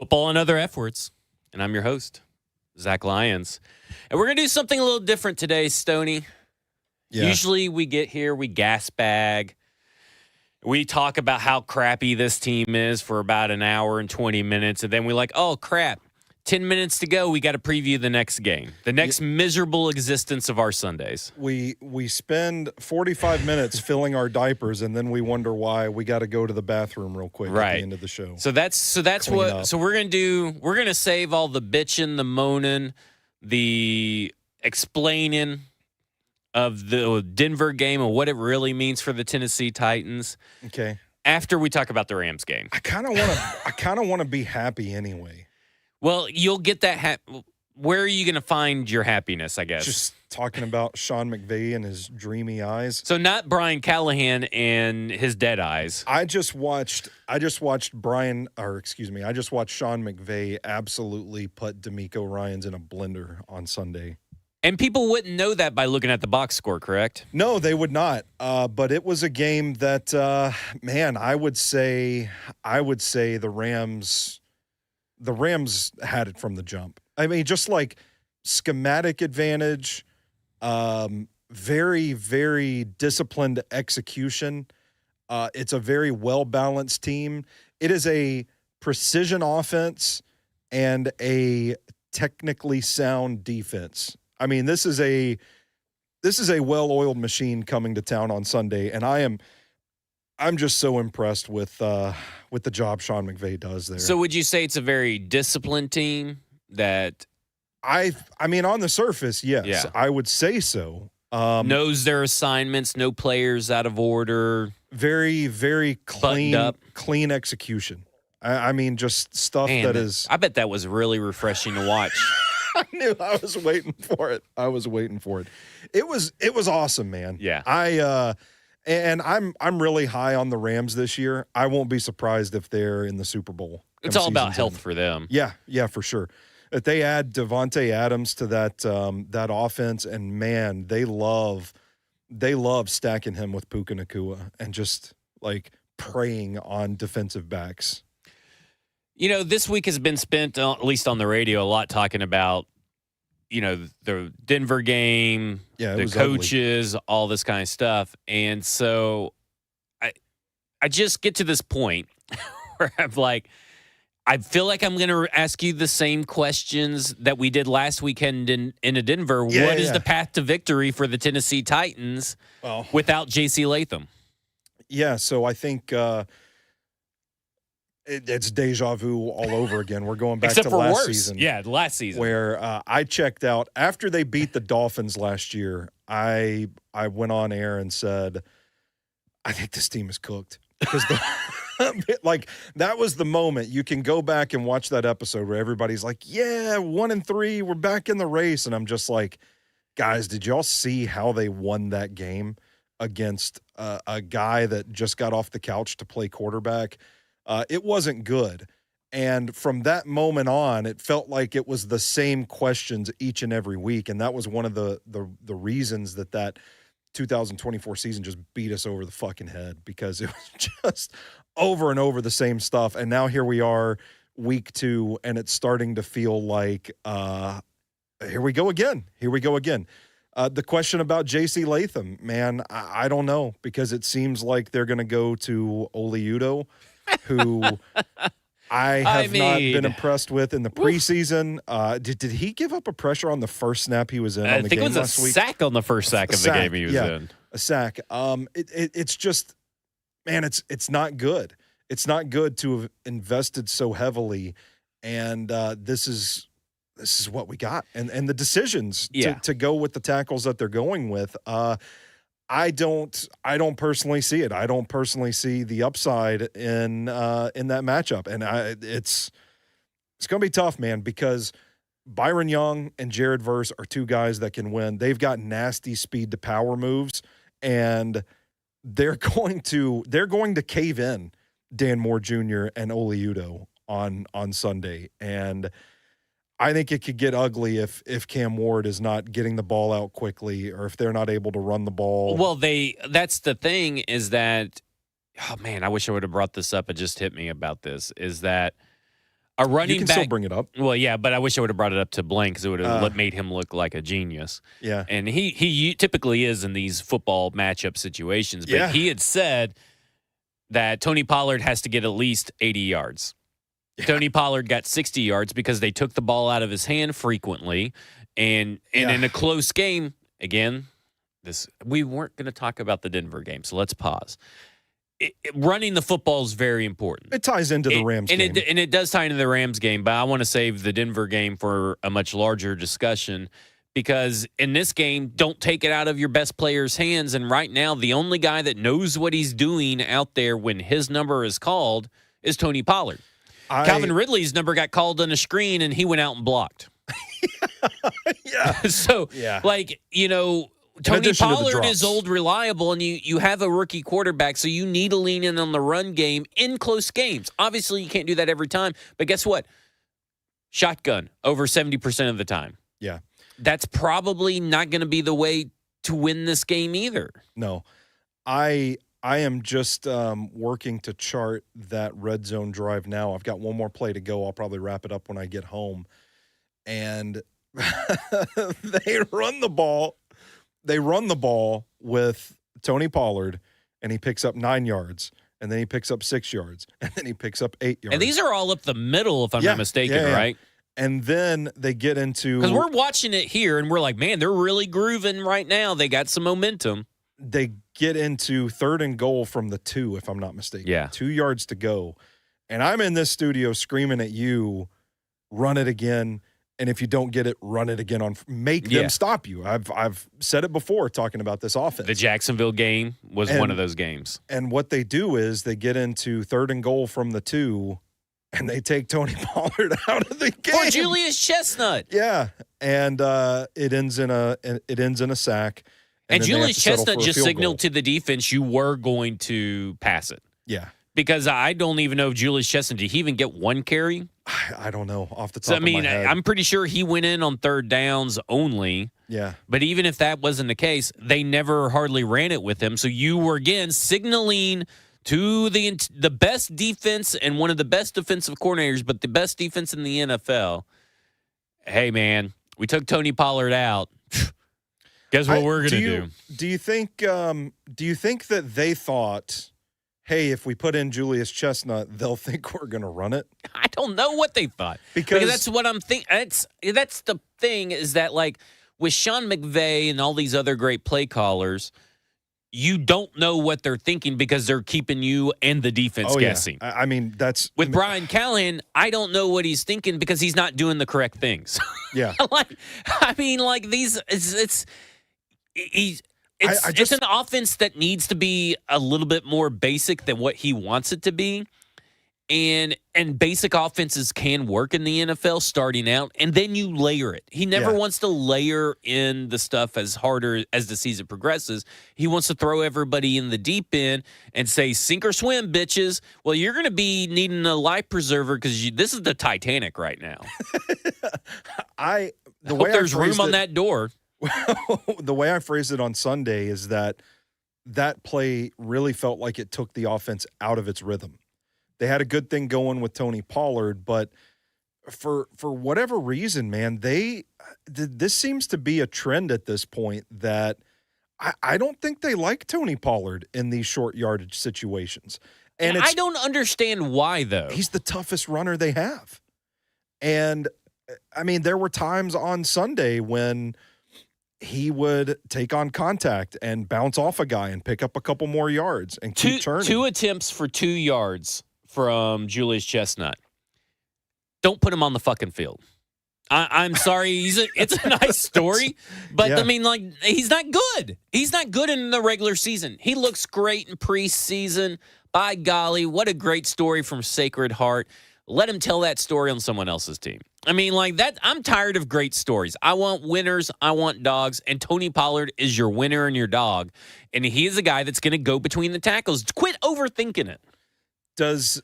Football and Other F Words. And I'm your host, Zach Lyons. And we're going to do something a little different today, Stoney. Yeah. Usually we get here, we gas bag. We talk about how crappy this team is for about an hour and 20 minutes. And then we're like, oh, crap. 10 minutes to go. We got to preview the next game, the next miserable existence of our Sundays. We spend 45 minutes filling our diapers, and then we wonder why we got to go to the bathroom real quick at the end of the show. So that's what. So we're gonna do. We're gonna save all the bitching, the moaning, the explaining of the Denver game and what it really means for the Tennessee Titans. Okay. After we talk about the Rams game, I kind of want to be happy anyway. Well, you'll get that. Where are you going to find your happiness, I guess? Just talking about Sean McVay and his dreamy eyes. So not Brian Callahan and his dead eyes. I just watched Sean McVay absolutely put D'Amico Ryans in a blender on Sunday. And people wouldn't know that by looking at the box score, correct? No, they would not. But it was a game that, I would say the Rams had it from the jump. I mean, just like schematic advantage, very, very disciplined execution. It's a very well-balanced team. It is a precision offense and a technically sound defense. I mean, this is a well-oiled machine coming to town on Sunday, and I'm just so impressed with the job Sean McVay does there. So would you say it's a very disciplined team that I mean, on the surface, yes, I would say so. Knows their assignments, no players out of order. Very, very clean execution. I mean, just stuff is. I bet that was really refreshing to watch. I knew I was waiting for it. It was awesome, man. Yeah. And I'm really high on the Rams this year. I won't be surprised if they're in the Super Bowl. It's all about health for them. Yeah, for sure. If they add Devontae Adams to that offense, and man, they love stacking him with Puka Nacua and just like preying on defensive backs. You know, this week has been spent, at least on the radio, a lot talking about, you know, the Denver game, the coaches, all this kind of stuff. And so I just get to this point where I'm like, I feel like I'm going to ask you the same questions that we did last weekend in Denver. What is the path to victory for the Tennessee Titans without J.C. Latham? Yeah, so I think it's deja vu all over again. We're going back to last season. Yeah, last season. Where I checked out after they beat the Dolphins last year. I went on air and said, I think this team is cooked. Because that was the moment. You can go back and watch that episode where everybody's like, yeah, 1-3, we're back in the race. And I'm just like, guys, did y'all see how they won that game against a guy that just got off the couch to play quarterback? It wasn't good. And from that moment on, it felt like it was the same questions each and every week. And that was one of the reasons that 2024 season just beat us over the fucking head, because it was just over and over the same stuff. And now here we are, week 2, and it's starting to feel like, here we go again. The question about J.C. Latham, man, I don't know, because it seems like they're going to go to Oli Udoh, who I have not been impressed with in the preseason. Did he give up a pressure on the first snap he was in on the game last week? I think it was a sack on the first sack of the game he was in. A sack. It's just, man, it's not good. It's not good to have invested so heavily, and this is what we got. And the decisions to go with the tackles that they're going with, I don't personally see it. I don't personally see the upside in that matchup, and it's going to be tough, man, because Byron Young and Jared Verse are two guys that can win. They've got nasty speed to power moves, and they're going to cave in Dan Moore Jr. and Oli Udoh on Sunday, and I think it could get ugly if Cam Ward is not getting the ball out quickly, or if they're not able to run the ball. Well, that's the thing, is that, oh man, I wish I would have brought this up. It just hit me about this, is that A running you can back, still bring it up. Well, yeah, but I wish I would have brought it up to Blaine because it would have made him look like a genius. Yeah. And he typically is in these football matchup situations. But he had said that Tony Pollard has to get at least 80 yards. Yeah. Tony Pollard got 60 yards because they took the ball out of his hand frequently. And in a close game, again, we weren't going to talk about the Denver game, so let's pause. Running the football is very important. It ties into the Rams game. And it does tie into the Rams game, but I want to save the Denver game for a much larger discussion because in this game, don't take it out of your best player's hands. And right now, the only guy that knows what he's doing out there when his number is called is Tony Pollard. Calvin Ridley's number got called on a screen, and he went out and blocked. Tony Pollard is old, reliable, and you have a rookie quarterback, so you need to lean in on the run game in close games. Obviously, you can't do that every time, but guess what? Shotgun over 70% of the time. Yeah. That's probably not going to be the way to win this game either. No. I am just working to chart that red zone drive now. I've got one more play to go. I'll probably wrap it up when I get home. And they run the ball. They run the ball with Tony Pollard, and he picks up 9 yards, and then he picks up 6 yards, and then he picks up 8 yards. And these are all up the middle, if I'm not mistaken, right? And then they get into – because we're watching it here, and we're like, man, they're really grooving right now. They got some momentum. They get into 3rd and goal from the 2, if I'm not mistaken. Yeah. 2 yards to go. And I'm in this studio screaming at you, run it again. And if you don't get it, run it again. Make them stop you. I've said it before talking about this offense. The Jacksonville game was one of those games. And what they do is they get into 3rd and goal from the 2, and they take Tony Pollard out of the game. For Julius Chestnut. Yeah, and it ends in a sack. And Julius Chestnut just signaled to the defense you were going to pass it. Yeah. Because I don't even know if Julius Chestnut, did he even get one carry? I don't know off the top of my head. I'm pretty sure he went in on 3rd downs only. Yeah. But even if that wasn't the case, they never hardly ran it with him. So you were, again, signaling to the best defense and one of the best defensive coordinators, but the best defense in the NFL. Hey, man, we took Tony Pollard out. Guess what we're going to do? Do you think that they thought, hey, if we put in Julius Chestnut, they'll think we're going to run it? I don't know what they thought. Because that's what I'm thinking. That's the thing is that, like, with Sean McVay and all these other great play callers, you don't know what they're thinking because they're keeping you and the defense guessing. Yeah. I mean, that's... With Brian Callahan, I don't know what he's thinking because he's not doing the correct things. Yeah. It's an offense that needs to be a little bit more basic than what he wants it to be. And basic offenses can work in the NFL starting out, and then you layer it. He never wants to layer in the stuff as harder as the season progresses. He wants to throw everybody in the deep end and say, sink or swim, bitches. Well, you're going to be needing a life preserver because this is the Titanic right now. I hope there's room on that door. The way I phrased it on Sunday is that play really felt like it took the offense out of its rhythm. They had a good thing going with Tony Pollard, but for whatever reason, man, this seems to be a trend at this point that I don't think they like Tony Pollard in these short yardage situations. And I don't understand why, though. He's the toughest runner they have. And, I mean, there were times on Sunday when he would take on contact and bounce off a guy and pick up a couple more yards and keep turning. 2 attempts for 2 yards from Julius Chestnut. Don't put him on the fucking field. I'm sorry. It's a nice story, but I mean, like, he's not good. He's not good in the regular season. He looks great in preseason. By golly, what a great story from Sacred Heart. Let him tell that story on someone else's team. I mean, like that. I'm tired of great stories. I want winners. I want dogs. And Tony Pollard is your winner and your dog. And he is a guy that's going to go between the tackles. Quit overthinking it. Does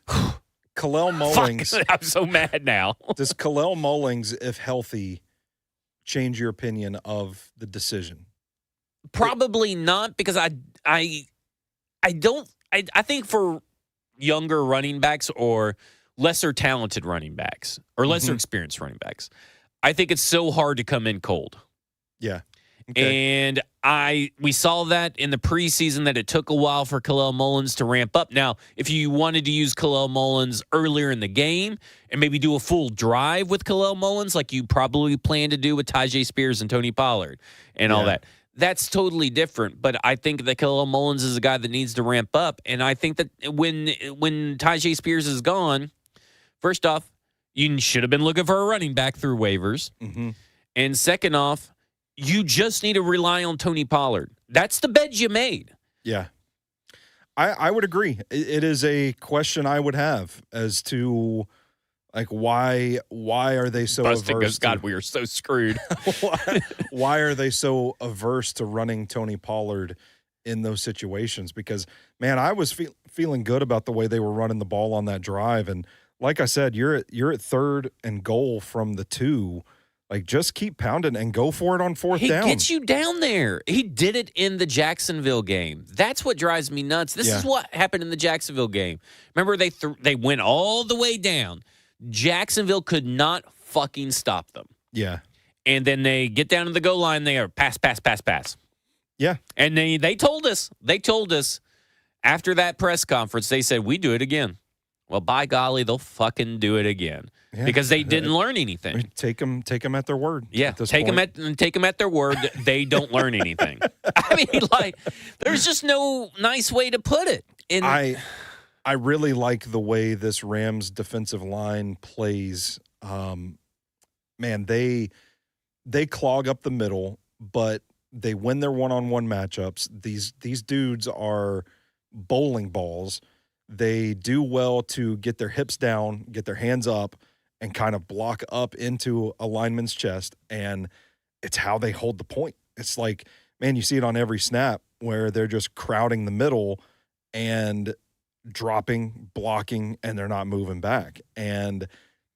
Kalel Mullings... I'm so mad now. Does Kalel Mullings, if healthy, change your opinion of the decision? Probably not, because I think for younger running backs or lesser talented running backs or lesser experienced running backs. I think it's so hard to come in cold. Yeah. Okay. And we saw that in the preseason that it took a while for Khalil Mullins to ramp up. Now, if you wanted to use Khalil Mullins earlier in the game and maybe do a full drive with Khalil Mullins like you probably plan to do with Tyjae Spears and Tony Pollard and all that, that's totally different. But I think that Khalil Mullins is a guy that needs to ramp up. And I think that when Tyjae Spears is gone, first off, you should have been looking for a running back through waivers. Mm-hmm. And second off, you just need to rely on Tony Pollard. That's the bed you made. Yeah. I would agree. It is a question I would have as to, like, why are they so averse? God, we are so screwed. why are they so averse to running Tony Pollard in those situations? Because, man, I was feeling good about the way they were running the ball on that drive. And like I said, you're at third and goal from the 2. Like, just keep pounding and go for it on fourth down. He gets you down there. He did it in the Jacksonville game. That's what drives me nuts. This is what happened in the Jacksonville game. Remember, they went all the way down. Jacksonville could not fucking stop them. Yeah. And then they get down to the goal line. They are pass. Yeah. And they told us after that press conference, they said, we do it again. Well, by golly, they'll fucking do it again. Yeah. Because they didn't learn anything. Take them at their word. Yeah, take them at their word. They don't learn anything. I mean, like, there's just no nice way to put it. And I really like the way this Rams defensive line plays. Man, they clog up the middle, but they win their one-on-one matchups. These dudes are bowling balls. They do well to get their hips down, get their hands up, and kind of block up into a lineman's chest, and it's how they hold the point. It's like, man, you see it on every snap where they're just crowding the middle and dropping, blocking, and they're not moving back. And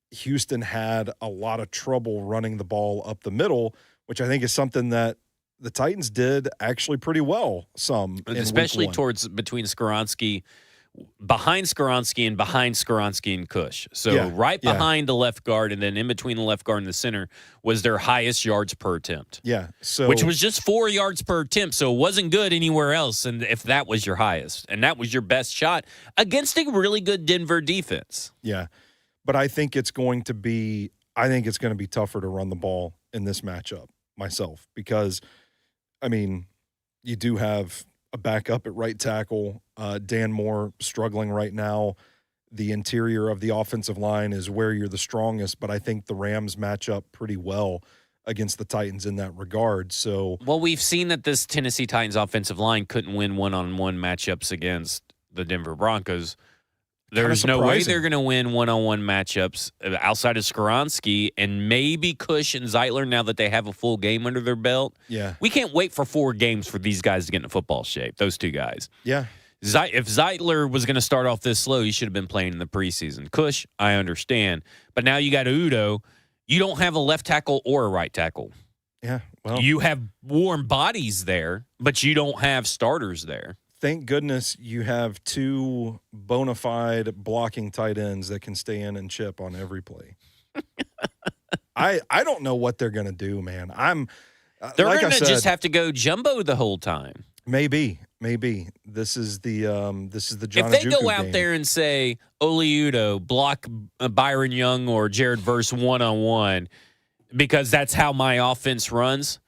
Houston had a lot of trouble running the ball up the middle, which I think is something that the Titans did actually pretty well especially between Skoronski – behind Skoronski and Cush. So behind the left guard and then in between the left guard and the center was their highest yards per attempt. Yeah. Which was just 4 yards per attempt. So it wasn't good anywhere else. And if that was your highest and that was your best shot against a really good Denver defense. Yeah. But I think it's going to be tougher to run the ball in this matchup myself, because I mean, you do have a backup at right tackle. Dan Moore struggling right now. The interior of the offensive line is where you're the strongest, but I think the Rams match up pretty well against the Titans in that regard. So, well, we've seen that this Tennessee Titans offensive line couldn't win one-on-one matchups against the Denver Broncos. There's no way they're going to win one-on-one matchups outside of Skoronski and maybe Cush and Zeitler now that they have a full game under their belt. Yeah. We can't wait for 4 games for these guys to get into football shape, those two guys. Yeah. If Zeitler was going to start off this slow, he should have been playing in the preseason. Cush, I understand. But now you got Udo. You don't have a left tackle or a right tackle. Yeah. Well, you have warm bodies there, but you don't have starters there. Thank goodness you have 2 bona fide blocking tight ends that can stay in and chip on every play. I don't know what they're going to do, man. They're like going to just have to go jumbo the whole time. Maybe. This is the John If they go out there and say, Oli Udo, block Byron Young or Jared Verse one-on-one because that's how my offense runs,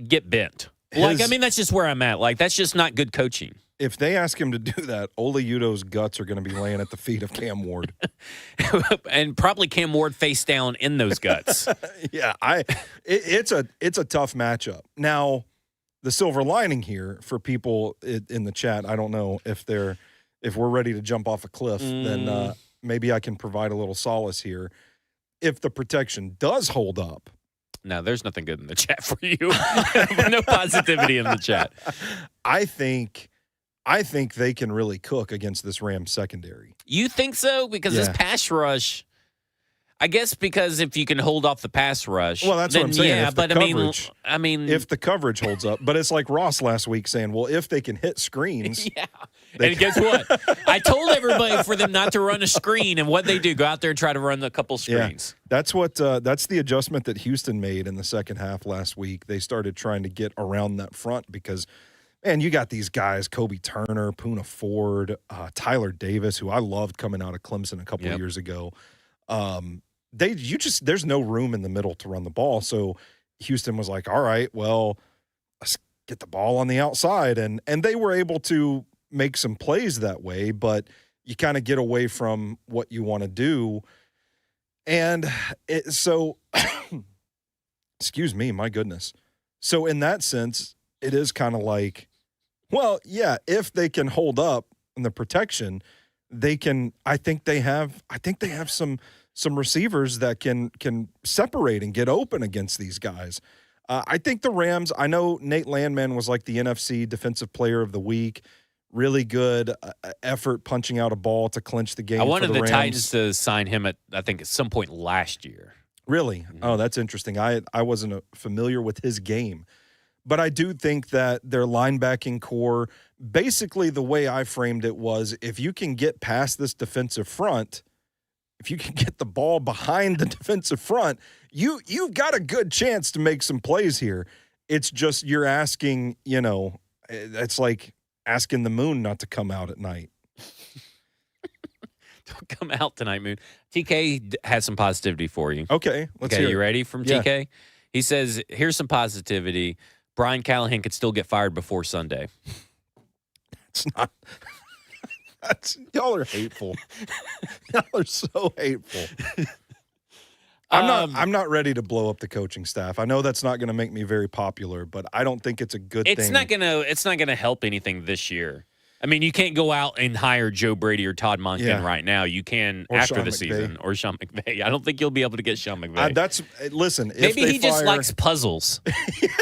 get bent. That's just where I'm at. Like, that's just not good coaching. If they ask him to do that, Oli Udo's guts are going to be laying at the feet of Cam Ward. And probably Cam Ward face down in those guts. Yeah, it's a tough matchup. Now, the silver lining here for people in the chat, I don't know if we're ready to jump off a cliff, then maybe I can provide a little solace here. If the protection does hold up. No, there's nothing good in the chat for you. No positivity in the chat. I think they can really cook against this Rams secondary. You think so? Because this pass rush, I guess because if you can hold off the pass rush. Well, that's what I'm saying. Yeah, but if the coverage holds up. But it's like Ross last week saying, well, if they can hit screens. Yeah. And guess what? I told everybody for them not to run a screen, and what they do, go out there and try to run a couple screens. Yeah, that's the adjustment that Houston made in the second half last week. They started trying to get around that front because, man, you got these guys, Kobe Turner, Poona Ford, Tyler Davis, who I loved coming out of Clemson a couple of years ago. There's no room in the middle to run the ball. So Houston was like, all right, well, let's get the ball on the outside. And they were able to make some plays that way, but you kind of get away from what you want to do. And so, excuse me, my goodness. So in that sense, it is kind of like, well, yeah, if they can hold up in the protection, they can, I think they have some receivers that can separate and get open against these guys. I think the Rams, I know Nate Landman was like the NFC Defensive Player of the Week. Really good effort punching out a ball to clinch the game. I wanted for the Rams. Titans to sign him at some point last year. Really? Mm-hmm. Oh, that's interesting. I wasn't familiar with his game. But I do think that their linebacking core, basically the way I framed it was, if you can get past this defensive front, if you can get the ball behind the defensive front, you've got a good chance to make some plays here. It's just you're asking, it's like asking the moon not to come out at night. Don't come out tonight, Moon. TK has some positivity for you. Okay, let's hear it. You ready from TK? He says, here's some positivity. Brian Callahan could still get fired before Sunday. It's not. Y'all are hateful. Y'all are so hateful. I'm not ready to blow up the coaching staff. I know that's not going to make me very popular, but I don't think it's a good thing. It's not gonna help anything this year. I mean, you can't go out and hire Joe Brady or Todd Monken right now. You can or after Sean the McVay. season, or Sean McVay. I don't think you'll be able to get Sean McVay. Listen. Maybe he just likes puzzles,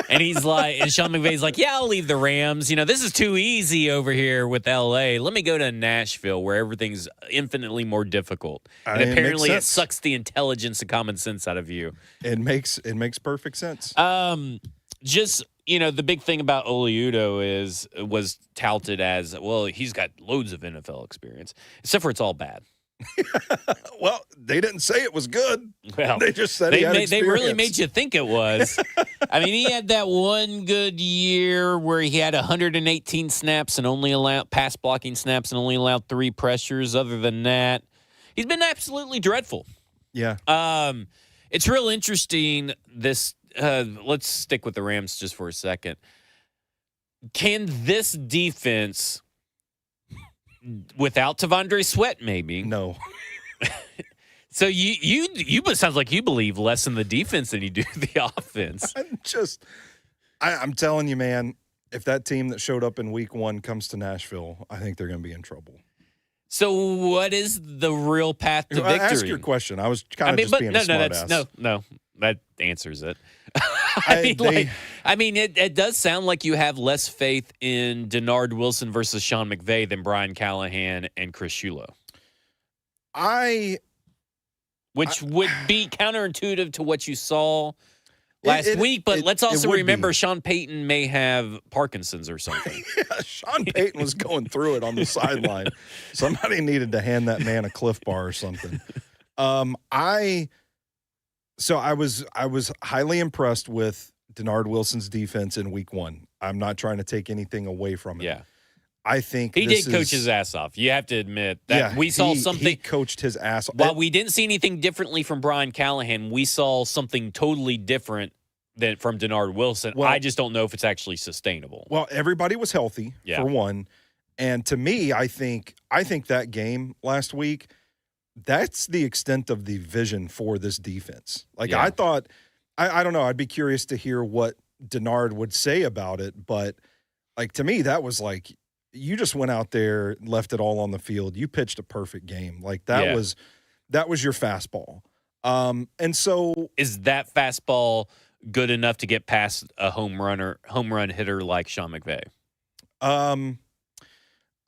and he's like, and Sean McVay's like, yeah, I'll leave the Rams. This is too easy over here with LA. Let me go to Nashville where everything's infinitely more difficult. And apparently, it sucks the intelligence and common sense out of you. It makes perfect sense. The big thing about Oliudo was touted as, well, he's got loads of NFL experience, except for it's all bad. Well, they didn't say it was good. Well, they just said he had experience. They really made you think it was. I mean, he had that one good year where he had 118 snaps and only allowed pass blocking snaps and only allowed 3 pressures. Other than that, he's been absolutely dreadful. Yeah. It's real interesting this. Let's stick with the Rams just for a second. Can this defense, without Tavondre Sweat, maybe? No. So it sounds like you believe less in the defense than you do the offense. I'm telling you, man, if that team that showed up in week 1 comes to Nashville, I think they're going to be in trouble. So what is the real path to victory? Ask your question. I was kind of being a smart ass. No, that answers it. It does sound like you have less faith in Denard Wilson versus Sean McVay than Brian Callahan and Chris Shulo. Which would be counterintuitive to what you saw last week, but let's also remember Sean Payton may have Parkinson's or something. Yeah, Sean Payton was going through it on the sideline. Somebody needed to hand that man a Cliff Bar or something. I was highly impressed with Denard Wilson's defense in week 1. I'm not trying to take anything away from it. Yeah. I think he did coach his ass off. You have to admit that we saw something. He coached his ass off. While we didn't see anything differently from Brian Callahan, we saw something totally different than from Denard Wilson. Well, I just don't know if it's actually sustainable. Well, everybody was healthy for one, and to me, I think that game last week, that's the extent of the vision for this defense. I thought, I don't know. I'd be curious to hear what Denard would say about it, but to me, that was you just went out there, left it all on the field. You pitched a perfect game. That was your fastball. And so is that fastball good enough to get past a home run hitter like Sean McVay? I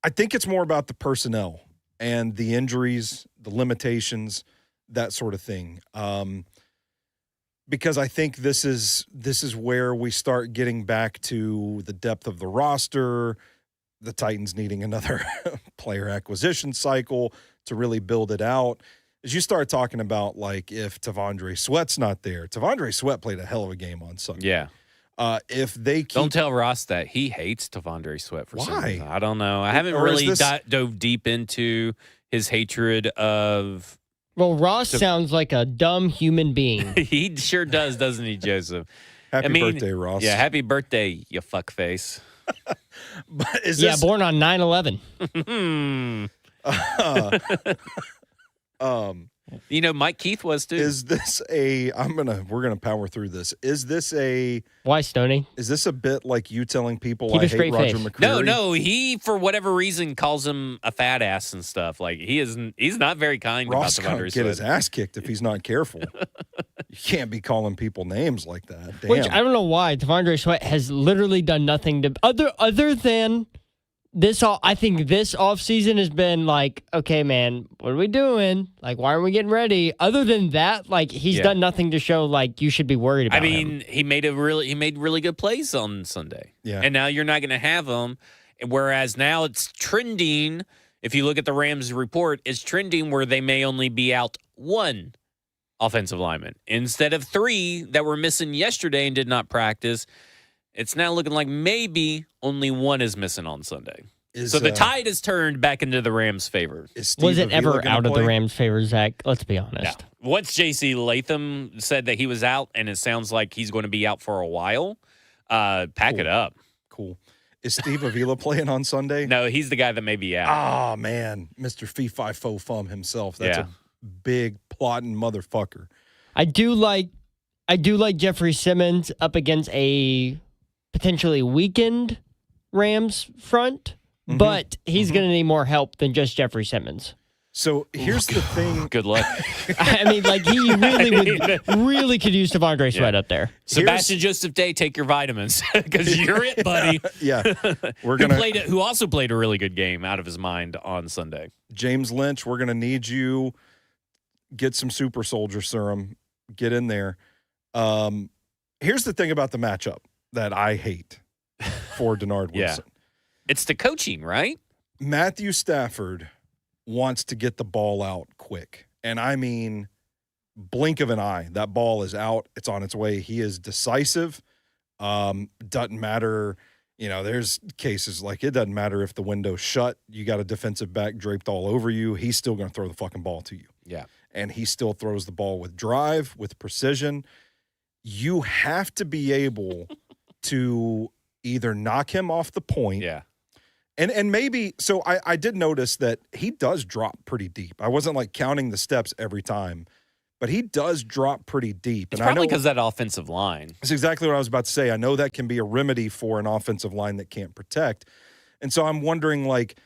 think it's more about the personnel and the injuries, the limitations, that sort of thing. Because I think this is where we start getting back to the depth of the roster, the Titans needing another player acquisition cycle to really build it out. As you start talking about, like, if T'Vondre Sweat's not there, T'Vondre Sweat played a hell of a game on Sunday. Yeah. If they keep, don't tell Ross that he hates T'Vondre Sweat for some reason. I don't know. I haven't Or really dove deep into his hatred of. Well, Ross sounds like a dumb human being. He sure does, doesn't he, Joseph? Happy birthday, Ross. Yeah, happy birthday, you fuckface. But is this, born on 9/11. You know, Mike Keith was too. Is this we're gonna power through this. Is this why, Stoney? Is this a bit like you telling people Keep I hate Roger face. McCreary? No, he for whatever reason calls him a fat ass and stuff. Like he's not very kind Ross about gonna get his ass kicked if he's not careful. You can't be calling people names like that. Damn. Which I don't know why T'Vondre Sweat has literally done nothing to other than this. I think this offseason has been like, okay, man, what are we doing? Like, why aren't we getting ready? Other than that, like, he's done nothing to show like you should be worried about. him. He made really good plays on Sunday. Yeah, and now you're not going to have him. Whereas now it's trending. If you look at the Rams report, it's trending where they may only be out one offensive lineman instead of three that were missing yesterday and did not practice. It's now looking like maybe only one is missing on Sunday. So the tide has turned back into the Rams' favor. Was it ever out of the Rams' favor, Zach? Let's be honest. No. Once J.C. Latham said that he was out, and it sounds like he's going to be out for a while, pack it up. Cool. Is Steve Avila playing on Sunday? No, he's the guy that may be out. Oh, man. Mr. Fee-Fi-Fo-Fum himself. That's a big, plotting motherfucker. I do like Jeffrey Simmons up against a potentially weakened Rams front, but he's going to need more help than just Jeffrey Simmons. So here's the thing. Good luck. I mean, like, he really could use T'Vondre Sweat up there. Sebastian Joseph Day, take your vitamins because you're it, buddy. Yeah. Who also played a really good game out of his mind on Sunday. James Lynch, we're going to need you. Get some super soldier serum. Get in there. Here's the thing about the matchup that I hate for Denard Wilson. It's the coaching, right? Matthew Stafford wants to get the ball out quick. And I mean, blink of an eye, that ball is out. It's on its way. He is decisive. Doesn't matter. You know, there's cases like it doesn't matter if the window's shut. You got a defensive back draped all over you. He's still going to throw the fucking ball to you. Yeah. And he still throws the ball with drive, with precision. You have to be able to either knock him off the point. Yeah. And maybe, so I did notice that he does drop pretty deep. I wasn't like counting the steps every time, but he does drop pretty deep. It's probably because that offensive line. That's exactly what I was about to say. I know that can be a remedy for an offensive line that can't protect. And so I'm wondering, like,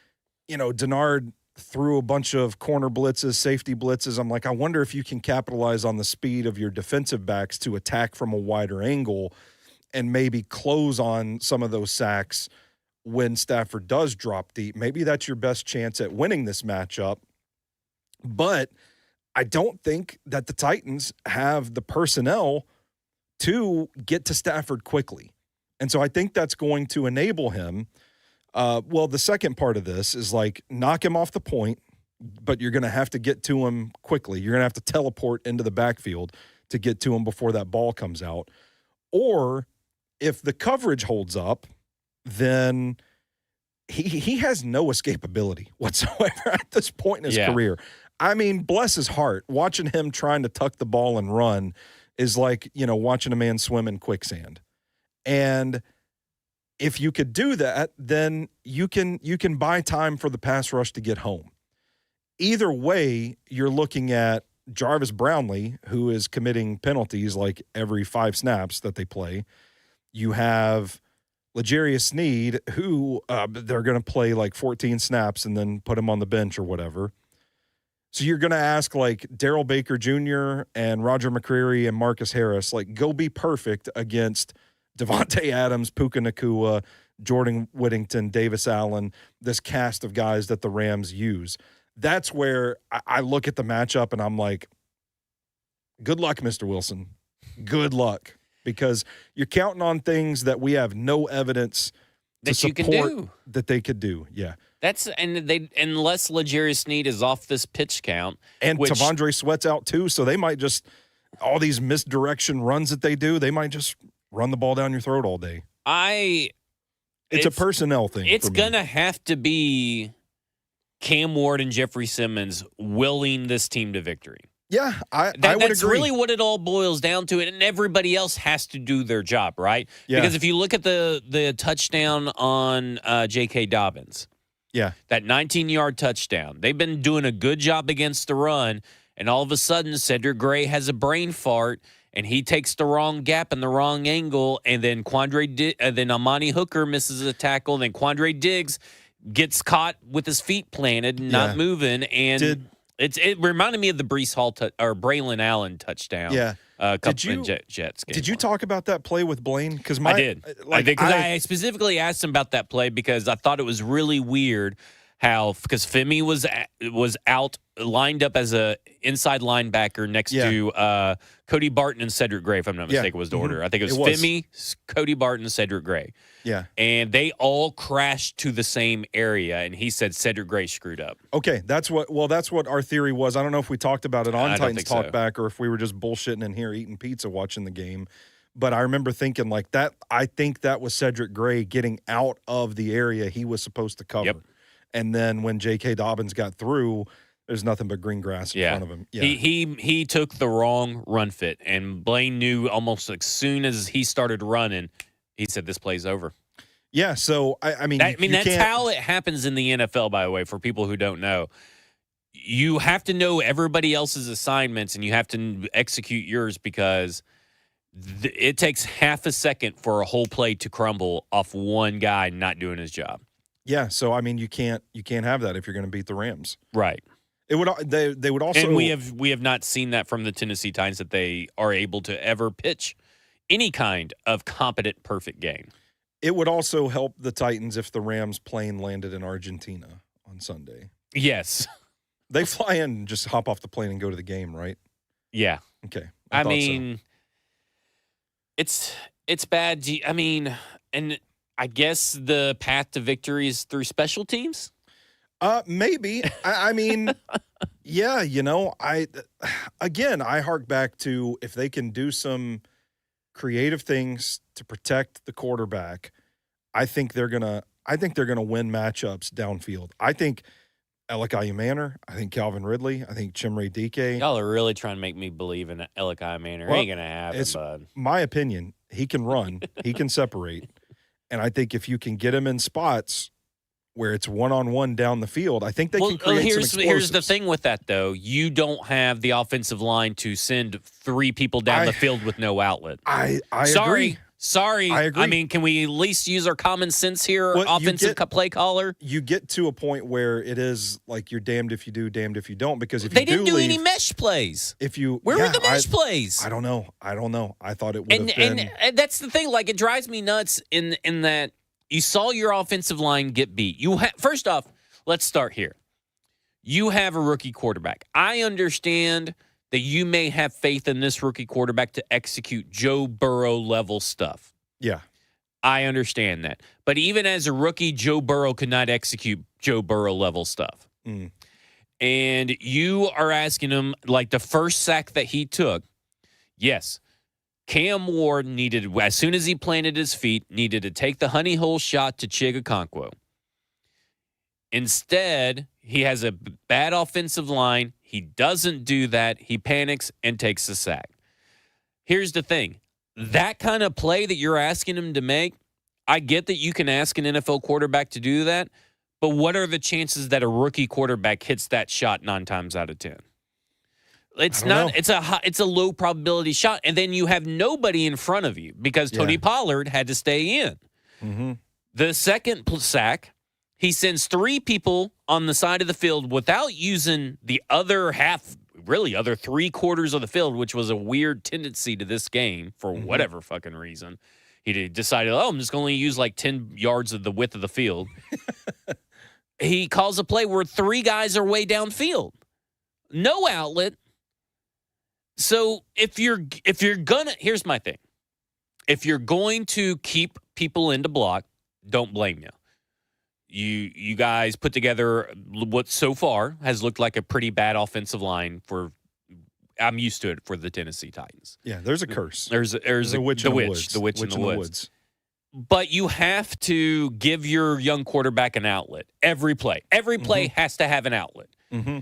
you know, Denard threw a bunch of corner blitzes, safety blitzes. I'm like, I wonder if you can capitalize on the speed of your defensive backs to attack from a wider angle and maybe close on some of those sacks when Stafford does drop deep. Maybe that's your best chance at winning this matchup. But I don't think that the Titans have the personnel to get to Stafford quickly. And so I think that's going to enable him. Well, the second part of this is like knock him off the point, but you're going to have to get to him quickly. You're going to have to teleport into the backfield to get to him before that ball comes out. Or if the coverage holds up, then he has no escapability whatsoever at this point in his career. I mean, bless his heart, watching him trying to tuck the ball and run is like, you know, watching a man swim in quicksand. And if you could do that, then you can buy time for the pass rush to get home. Either way, you're looking at Jarvis Brownlee, who is committing penalties like every 5 snaps that they play. You have L'Jarius Sneed, who they're going to play like 14 snaps and then put him on the bench or whatever. So you're going to ask like Darrell Baker Jr. and Roger McCreary and Marcus Harris, like, go be perfect against Devontae Adams, Puka Nacua, Jordan Whittington, Davis Allen, this cast of guys that the Rams use. That's where I look at the matchup and I'm like, good luck, Mr. Wilson. Good luck. Because you're counting on things that we have no evidence that you can do. That they could do, yeah. That's unless L'Jarius Sneed is off this pitch count. And T'Vondre Sweat's out too, so they might just all these misdirection runs that they do, they might just run the ball down your throat all day. It's a personnel thing. It's gonna have to be Cam Ward and Jeffrey Simmons willing this team to victory. Yeah, I would agree. That's really what it all boils down to, and everybody else has to do their job, right? Yeah. Because if you look at the touchdown on J.K. Dobbins, yeah, that 19-yard touchdown, they've been doing a good job against the run, and all of a sudden Cedric Gray has a brain fart, and he takes the wrong gap and the wrong angle, and then then Amani Hooker misses a tackle, and then Quandre Diggs gets caught with his feet planted and not moving, and it reminded me of the Breece Hall or Braylon Allen touchdown. Yeah. Jets game. Did you talk about that play with Blaine? Because I did. I specifically asked him about that play because I thought it was really weird because Femi was out lined up as a inside linebacker next to Cody Barton and Cedric Gray, if I'm not mistaken, was the order. I think it was Femi, Cody Barton, Cedric Gray. Yeah. And they all crashed to the same area, and he said Cedric Gray screwed up. Okay, that's what our theory was. I don't know if we talked about it on Titans Talk Back or if we were just bullshitting in here eating pizza watching the game. But I remember thinking like that. I think that was Cedric Gray getting out of the area he was supposed to cover. Yep. And then when J.K. Dobbins got through, there's nothing but green grass in front of him. Yeah. He took the wrong run fit, and Blaine knew almost as soon as he started running, he said, this play's over. Yeah, so, I mean, that's how it happens in the NFL, by the way, for people who don't know. You have to know everybody else's assignments, and you have to execute yours because it takes half a second for a whole play to crumble off one guy not doing his job. Yeah, so I mean, you can't have that if you're going to beat the Rams, right? It would they would also, and we have not seen that from the Tennessee Titans that they are able to ever pitch any kind of competent, perfect game. It would also help the Titans if the Rams plane landed in Argentina on Sunday. Yes, they fly in and just hop off the plane and go to the game, right? Yeah. Okay. I mean, it's bad. I mean, and I guess the path to victory is through special teams? Maybe. I mean, yeah, I hark back to if they can do some creative things to protect the quarterback, I think they're going to win matchups downfield. I think Elikai Manor, I think Calvin Ridley, I think Chimere Dike. Y'all are really trying to make me believe in Elikai Manor. Well, ain't going to happen, bud. My opinion, he can run, he can separate. And I think if you can get him in spots where it's one-on-one down the field, I think they can create some explosives. Here's the thing with that, though. You don't have the offensive line to send three people down the field with no outlet. I agree. Sorry. I agree. I mean, can we at least use our common sense here, offensive play caller? You get to a point where it is like you're damned if you do, damned if you don't, because if they didn't do any mesh plays. Where were the mesh plays? I don't know. I thought it would have been. And that's the thing. Like, it drives me nuts in that you saw your offensive line get beat. First off, let's start here. You have a rookie quarterback. I understand that you may have faith in this rookie quarterback to execute Joe Burrow-level stuff. Yeah. I understand that. But even as a rookie, Joe Burrow could not execute Joe Burrow-level stuff. Mm. And you are asking him, like the first sack that he took, yes, Cam Ward needed, as soon as he planted his feet, needed to take the honey hole shot to Chigakonkwo. Instead, he has a bad offensive line. He doesn't do that. He panics and takes the sack. Here's the thing. That kind of play that you're asking him to make, I get that you can ask an NFL quarterback to do that, but what are the chances that a rookie quarterback hits that shot 9 times out of 10? It's not. It's a low probability shot, and then you have nobody in front of you because Tony Pollard had to stay in. Mm-hmm. The second sack, he sends 3 people on the side of the field without using the other half, really other 3/4 of the field, which was a weird tendency to this game for whatever fucking reason. He decided, I'm just going to use like 10 yards of the width of the field. He calls a play where 3 guys are way downfield. No outlet. So if you're gonna, here's my thing. If you're going to keep people in to block, don't blame you. You guys put together what so far has looked like a pretty bad offensive line for. I'm used to it for the Tennessee Titans. Yeah, there's a curse. There's a witch in the woods. But you have to give your young quarterback an outlet every play. Every play has to have an outlet. Mm-hmm.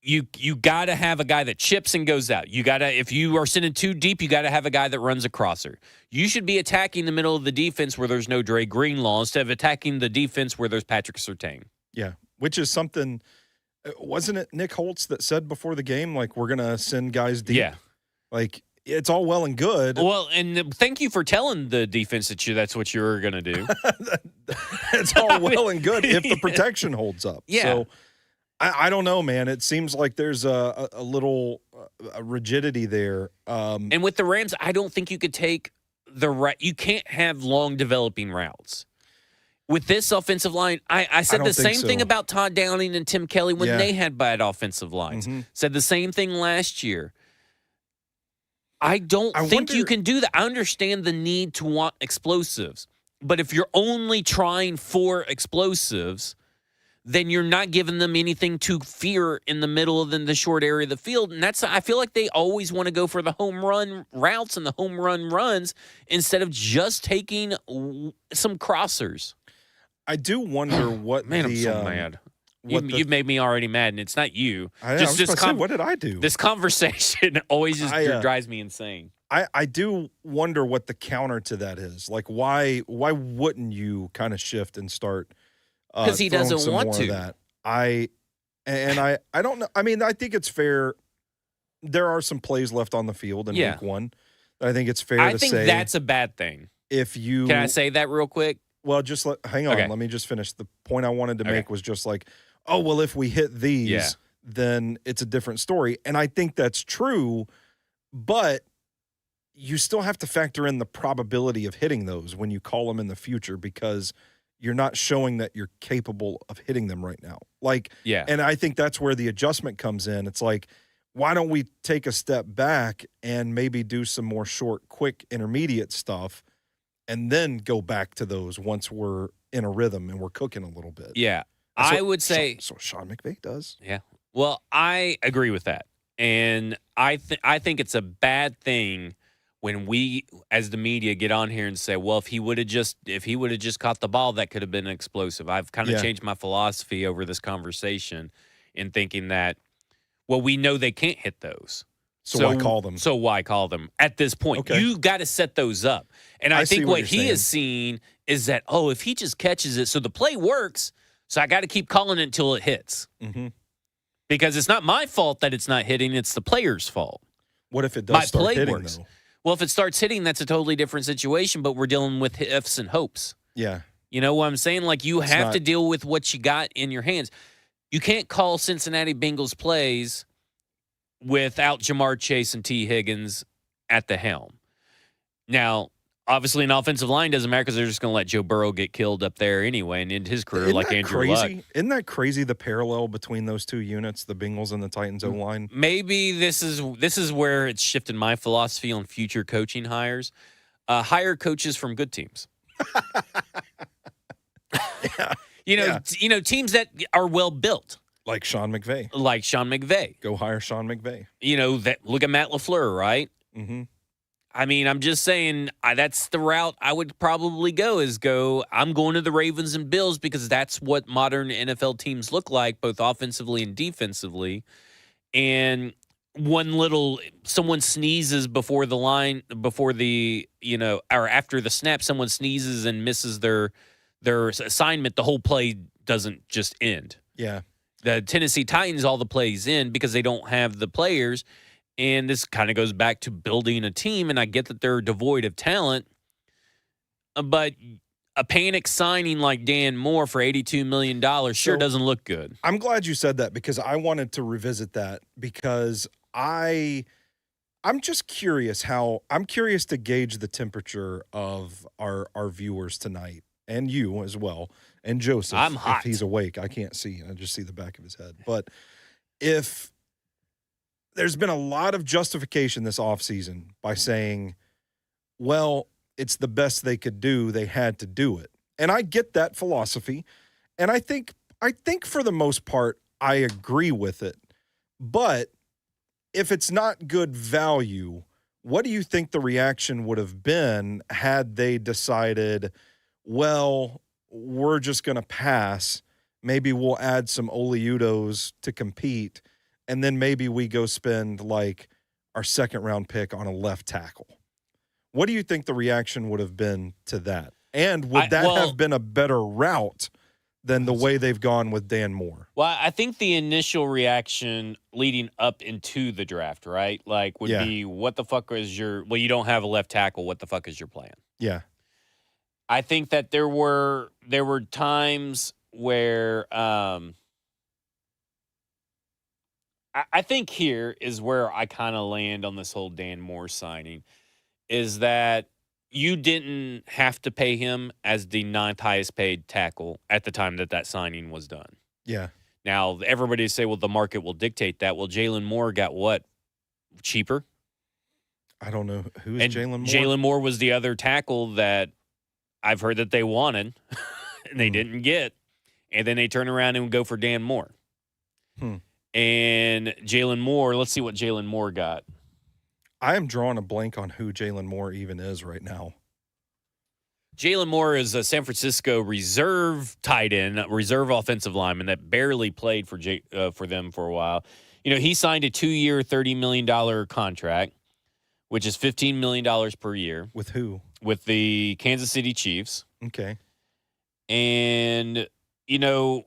You got to have a guy that chips and goes out. You got to, if you are sitting too deep, you got to have a guy that runs a crosser. You should be attacking the middle of the defense where there's no Dre Greenlaw instead of attacking the defense where there's Patrick Surtain. Yeah, which is something. Wasn't it Nick Holtz that said before the game, like, we're gonna send guys deep? Yeah, like, it's all well and good. Well, and thank you for telling the defense that's what you're gonna do. It's all well and good if the protection holds up. Yeah. So I don't know, man. It seems like there's a little rigidity there. And with the Rams, I don't think you could take you can't have long developing routes. With this offensive line, I said the same thing about Todd Downing and Tim Kelly when they had bad offensive lines. Mm-hmm. Said the same thing last year. I think you can do that. I understand the need to want explosives. But if you're only trying for explosives, then you're not giving them anything to fear in the middle of the short area of the field. And I feel like they always want to go for the home run routes and the home run runs instead of just taking some crossers. I do wonder what I'm so mad. You've made me already mad, and it's not you. What did I do? This conversation always just drives me insane. I do wonder what the counter to that is. Like, why wouldn't you kind of shift and start? Because he doesn't want to. That. I don't know. I mean, I think it's fair. There are some plays left on the field in week one. I think it's fair to say. I think that's a bad thing. Can I say that real quick? Well, just hang on. Okay. Let me just finish. The point I wanted to make was just like, oh, well, if we hit these, then it's a different story. And I think that's true, but you still have to factor in the probability of hitting those when you call them in the future because you're not showing that you're capable of hitting them right now. And I think that's where the adjustment comes in. It's like, why don't we take a step back and maybe do some more short, quick, intermediate stuff and then go back to those once we're in a rhythm and we're cooking a little bit. Yeah. I would say so Sean McVay does. Yeah. Well, I agree with that. And I think it's a bad thing when we as the media get on here and say, well, if he would have just caught the ball, that could have been explosive. I've kind of changed my philosophy over this conversation in thinking that, well, we know they can't hit those. So why call them? So why call them at this point? Okay. You got to set those up. And I think what he is seeing is that, if he just catches it, so the play works, so I got to keep calling it until it hits. Mm-hmm. Because it's not my fault that it's not hitting, it's the player's fault. What if it does start hitting, though? Well, if it starts hitting, that's a totally different situation, but we're dealing with ifs and hopes. Yeah. You know what I'm saying? Like, you have to deal with what you got in your hands. You can't call Cincinnati Bengals plays without Jamar Chase and T. Higgins at the helm. Now, obviously, an offensive line doesn't matter because they're just going to let Joe Burrow get killed up there anyway and end his career like Andrew Luck. Isn't that crazy, the parallel between those two units, the Bengals and the Titans O-line? Maybe this is where it's shifted my philosophy on future coaching hires. Hire coaches from good teams. Teams that are well built. Like Sean McVay. Go hire Sean McVay. Look at Matt LaFleur, right? Mm-hmm. I mean, I'm just saying that's the route I would probably go. I'm going to the Ravens and Bills because that's what modern NFL teams look like, both offensively and defensively. And someone sneezes before the line, or after the snap, someone sneezes and misses their assignment, the whole play doesn't just end. Yeah. The Tennessee Titans, all the plays in because they don't have the players. And this kind of goes back to building a team. And I get that they're devoid of talent. But a panic signing like Dan Moore for $82 million sure doesn't look good. I'm glad you said that because I wanted to revisit that because I'm just curious I'm curious to gauge the temperature of our viewers tonight and you as well. And Joseph, I'm hot. If he's awake, I can't see. I just see the back of his head. But if there's been a lot of justification this offseason by saying, well, it's the best they could do. They had to do it. And I get that philosophy. And I think for the most part, I agree with it. But if it's not good value, what do you think the reaction would have been had they decided, well, we're just going to pass. Maybe we'll add some Oliudos to compete, and then maybe we go spend like our second-round pick on a left tackle. What do you think the reaction would have been to that? And would that have been a better route than the way they've gone with Dan Moore? Well, I think the initial reaction leading up into the draft, right, like would be, what the fuck is your – well, you don't have a left tackle. What the fuck is your plan? Yeah. I think that there were times where I think here is where I kind of land on this whole Dan Moore signing, is that you didn't have to pay him as the ninth highest paid tackle at the time that signing was done. Yeah. Now, everybody say, well, the market will dictate that. Well, Jalen Moore got what? Cheaper? I don't know. Who is Jalen Moore? Jalen Moore was the other tackle that I've heard that they wanted and they didn't get. And then they turn around and go for Dan Moore. And Jalen Moore, let's see what Jalen Moore got. I am drawing a blank on who Jalen Moore even is right now. Jalen Moore is a San Francisco reserve tight end, reserve offensive lineman that barely played for them for a while. You know, he signed a 2-year, $30 million contract, which is $15 million per year. With who? With the Kansas City Chiefs. Okay. And, you know,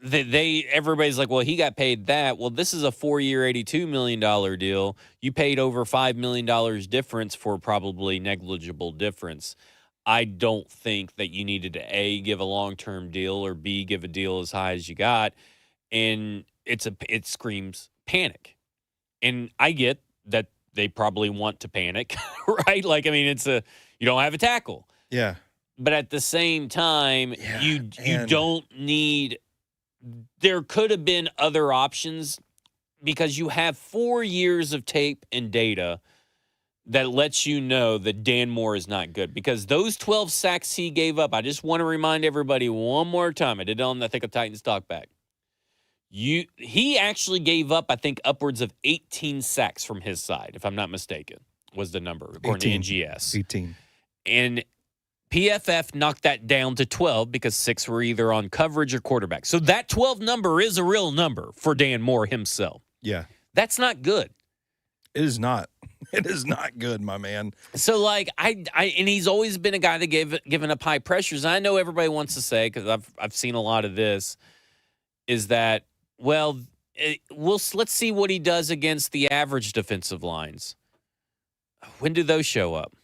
everybody's like, well, he got paid that. Well, this is a 4-year, $82 million deal. You paid over $5 million difference for probably negligible difference. I don't think that you needed to, A, give a long-term deal, or B, give a deal as high as you got. And it screams panic. And I get that they probably want to panic, right? Like, I mean, you don't have a tackle. Yeah. But at the same time, you don't need – there could have been other options, because you have 4 years of tape and data that lets you know that Dan Moore is not good, because those 12 sacks he gave up, I just want to remind everybody one more time. I did it on the Thick of Titans Talk Back. He actually gave up, I think, upwards of 18 sacks from his side, if I'm not mistaken, was the number, according to NGS. 18. And PFF knocked that down to 12 because 6 were either on coverage or quarterback. So that 12 number is a real number for Dan Moore himself. Yeah. That's not good. It is not. It is not good, my man. So, like, and he's always been a guy that given up high pressures. And I know everybody wants to say, because I've seen a lot of this, is that, well, let's see what he does against the average defensive lines. When do those show up?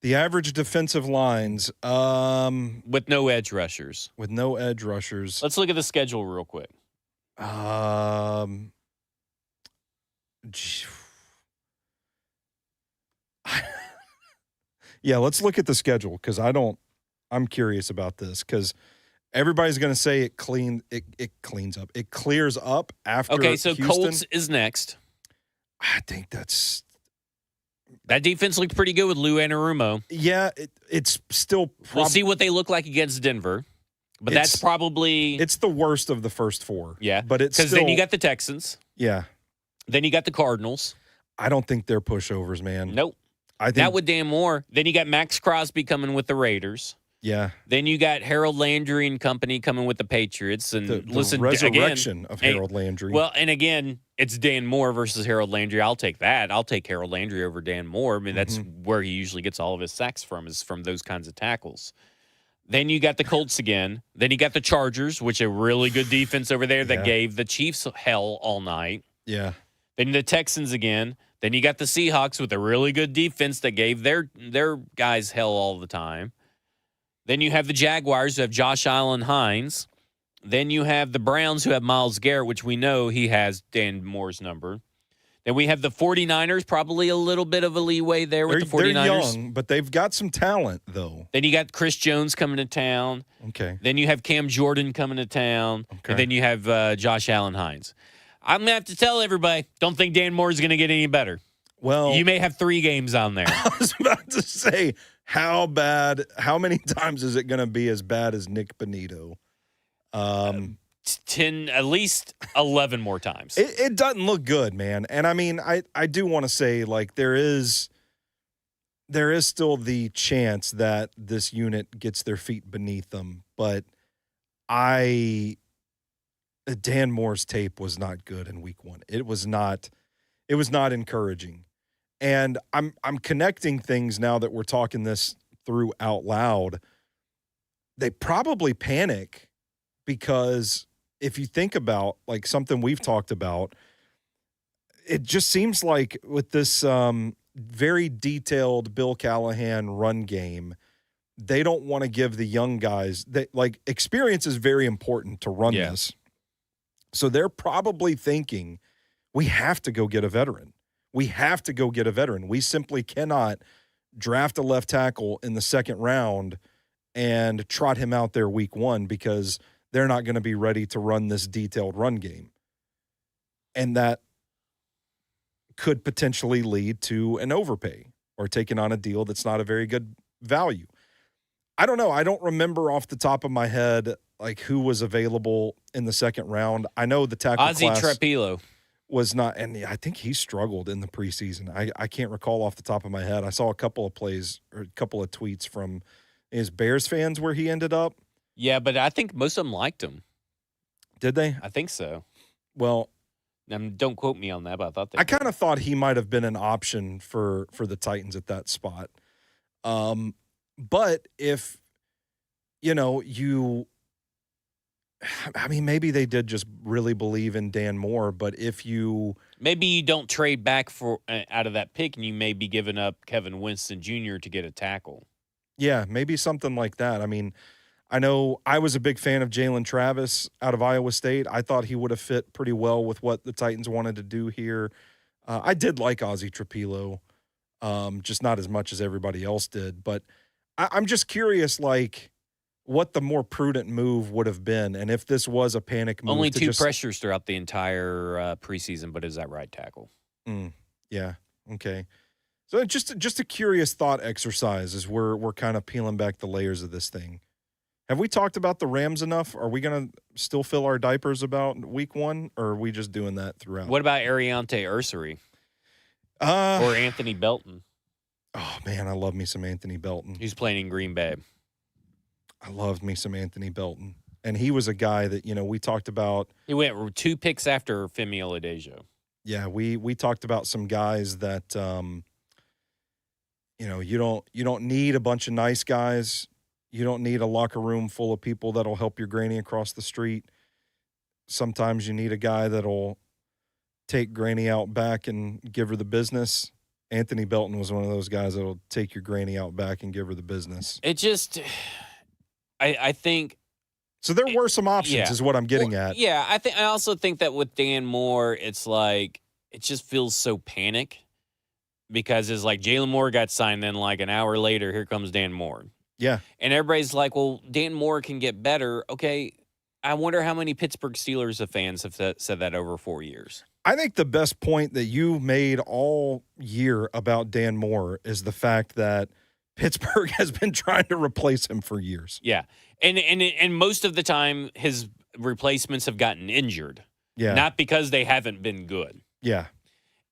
The average defensive lines. With no edge rushers. With no edge rushers. Let's look at the schedule real quick. Yeah, let's look at the schedule, because I'm curious about this, because everybody's going to say it cleans up. It clears up after Okay, so Houston. Colts is next. I think that defense looked pretty good with Lou Anarumo. Yeah, it's still we'll see what they look like against Denver. But that's probably... It's the worst of the first 4. Yeah. But it's because then you got the Texans. Yeah. Then you got the Cardinals. I don't think they're pushovers, man. Nope. I think that with Dan Moore. Then you got Max Crosby coming with the Raiders. Yeah. Then you got Harold Landry and company coming with the Patriots. And the resurrection of Harold Landry. Well, and again, it's Dan Moore versus Harold Landry. I'll take that. I'll take Harold Landry over Dan Moore. I mean, that's where he usually gets all of his sacks from, is from those kinds of tackles. Then you got the Colts again. Then you got the Chargers, which a really good defense over there that gave the Chiefs hell all night. Yeah. Then the Texans again. Then you got the Seahawks with a really good defense that gave their guys hell all the time. Then you have the Jaguars who have Josh Allen Hines. Then you have the Browns who have Myles Garrett, which we know he has Dan Moore's number. Then we have the 49ers, probably a little bit of a leeway there with the 49ers. They're young, but they've got some talent, though. Then you got Chris Jones coming to town. Okay. Then you have Cam Jordan coming to town. Okay. And then you have Josh Allen Hines. I'm going to have to tell everybody, don't think Dan Moore is going to get any better. Well, you may have 3 games on there. I was about to say, how many times is it going to be as bad as Nick Bonito? 10, at least 11 more times. It doesn't look good, man. And I mean, I do want to say, like, there is still the chance that this unit gets their feet beneath them, but Dan Moore's tape was not good in week 1. It was not encouraging. And I'm connecting things now that we're talking this through out loud. They probably panic because if you think about, like, something we've talked about, it just seems like with this very detailed Bill Callahan run game, they don't want to give the young guys that, like, experience is very important to run this. So they're probably thinking, we have to go get a veteran. We have to go get a veteran. We simply cannot draft a left tackle in the second round and trot him out there week 1 because they're not going to be ready to run this detailed run game. And that could potentially lead to an overpay or taking on a deal that's not a very good value. I don't know. I don't remember off the top of my head, like, who was available in the second round. I know the tackle class Trapilo was not, and I think he struggled in the preseason. I can't recall off the top of my head. I saw a couple of plays or a couple of tweets from his Bears fans where he ended up. Yeah, but I think most of them liked him. Did they? I think so. Well, don't quote me on that, but I thought I kind of thought he might have been an option for the Titans at that spot. But if, maybe they did just really believe in Dan Moore, but if you... Maybe you don't trade back for out of that pick and you may be giving up Kevin Winston Jr. to get a tackle. Yeah, maybe something like that. I mean, I know I was a big fan of Jalen Travis out of Iowa State. I thought he would have fit pretty well with what the Titans wanted to do here. I did like Ozzie Trapilo, just not as much as everybody else did. But I'm just curious, like, what the more prudent move would have been, and if this was a panic move. Only two pressures throughout the entire preseason, but is that right tackle? Yeah, okay. So just a curious thought exercise as we're kind of peeling back the layers of this thing. Have we talked about the Rams enough? Are we going to still fill our diapers about week 1, or are we just doing that throughout? What about Ariante Ursary? Or Anthony Belton? Oh, man, I love me some Anthony Belton. He's playing in Green Bay. I loved me some Anthony Belton. And he was a guy that, we talked about. He went 2 picks after Femi Oladejo. Yeah, we talked about some guys that, you don't need a bunch of nice guys. You don't need a locker room full of people that'll help your granny across the street. Sometimes you need a guy that'll take granny out back and give her the business. Anthony Belton was one of those guys that'll take your granny out back and give her the business. It just, I think. So there were some options, is what I'm getting at. Yeah, I also think that with Dan Moore, it's like it just feels so panic because it's like Jalen Moore got signed, then like an hour later, here comes Dan Moore. Yeah. And everybody's like, well, Dan Moore can get better. Okay, I wonder how many Pittsburgh Steelers fans have said that over 4 years. I think the best point that you made all year about Dan Moore is the fact that Pittsburgh has been trying to replace him for years. Yeah. And most of the time, his replacements have gotten injured. Yeah. Not because they haven't been good. Yeah.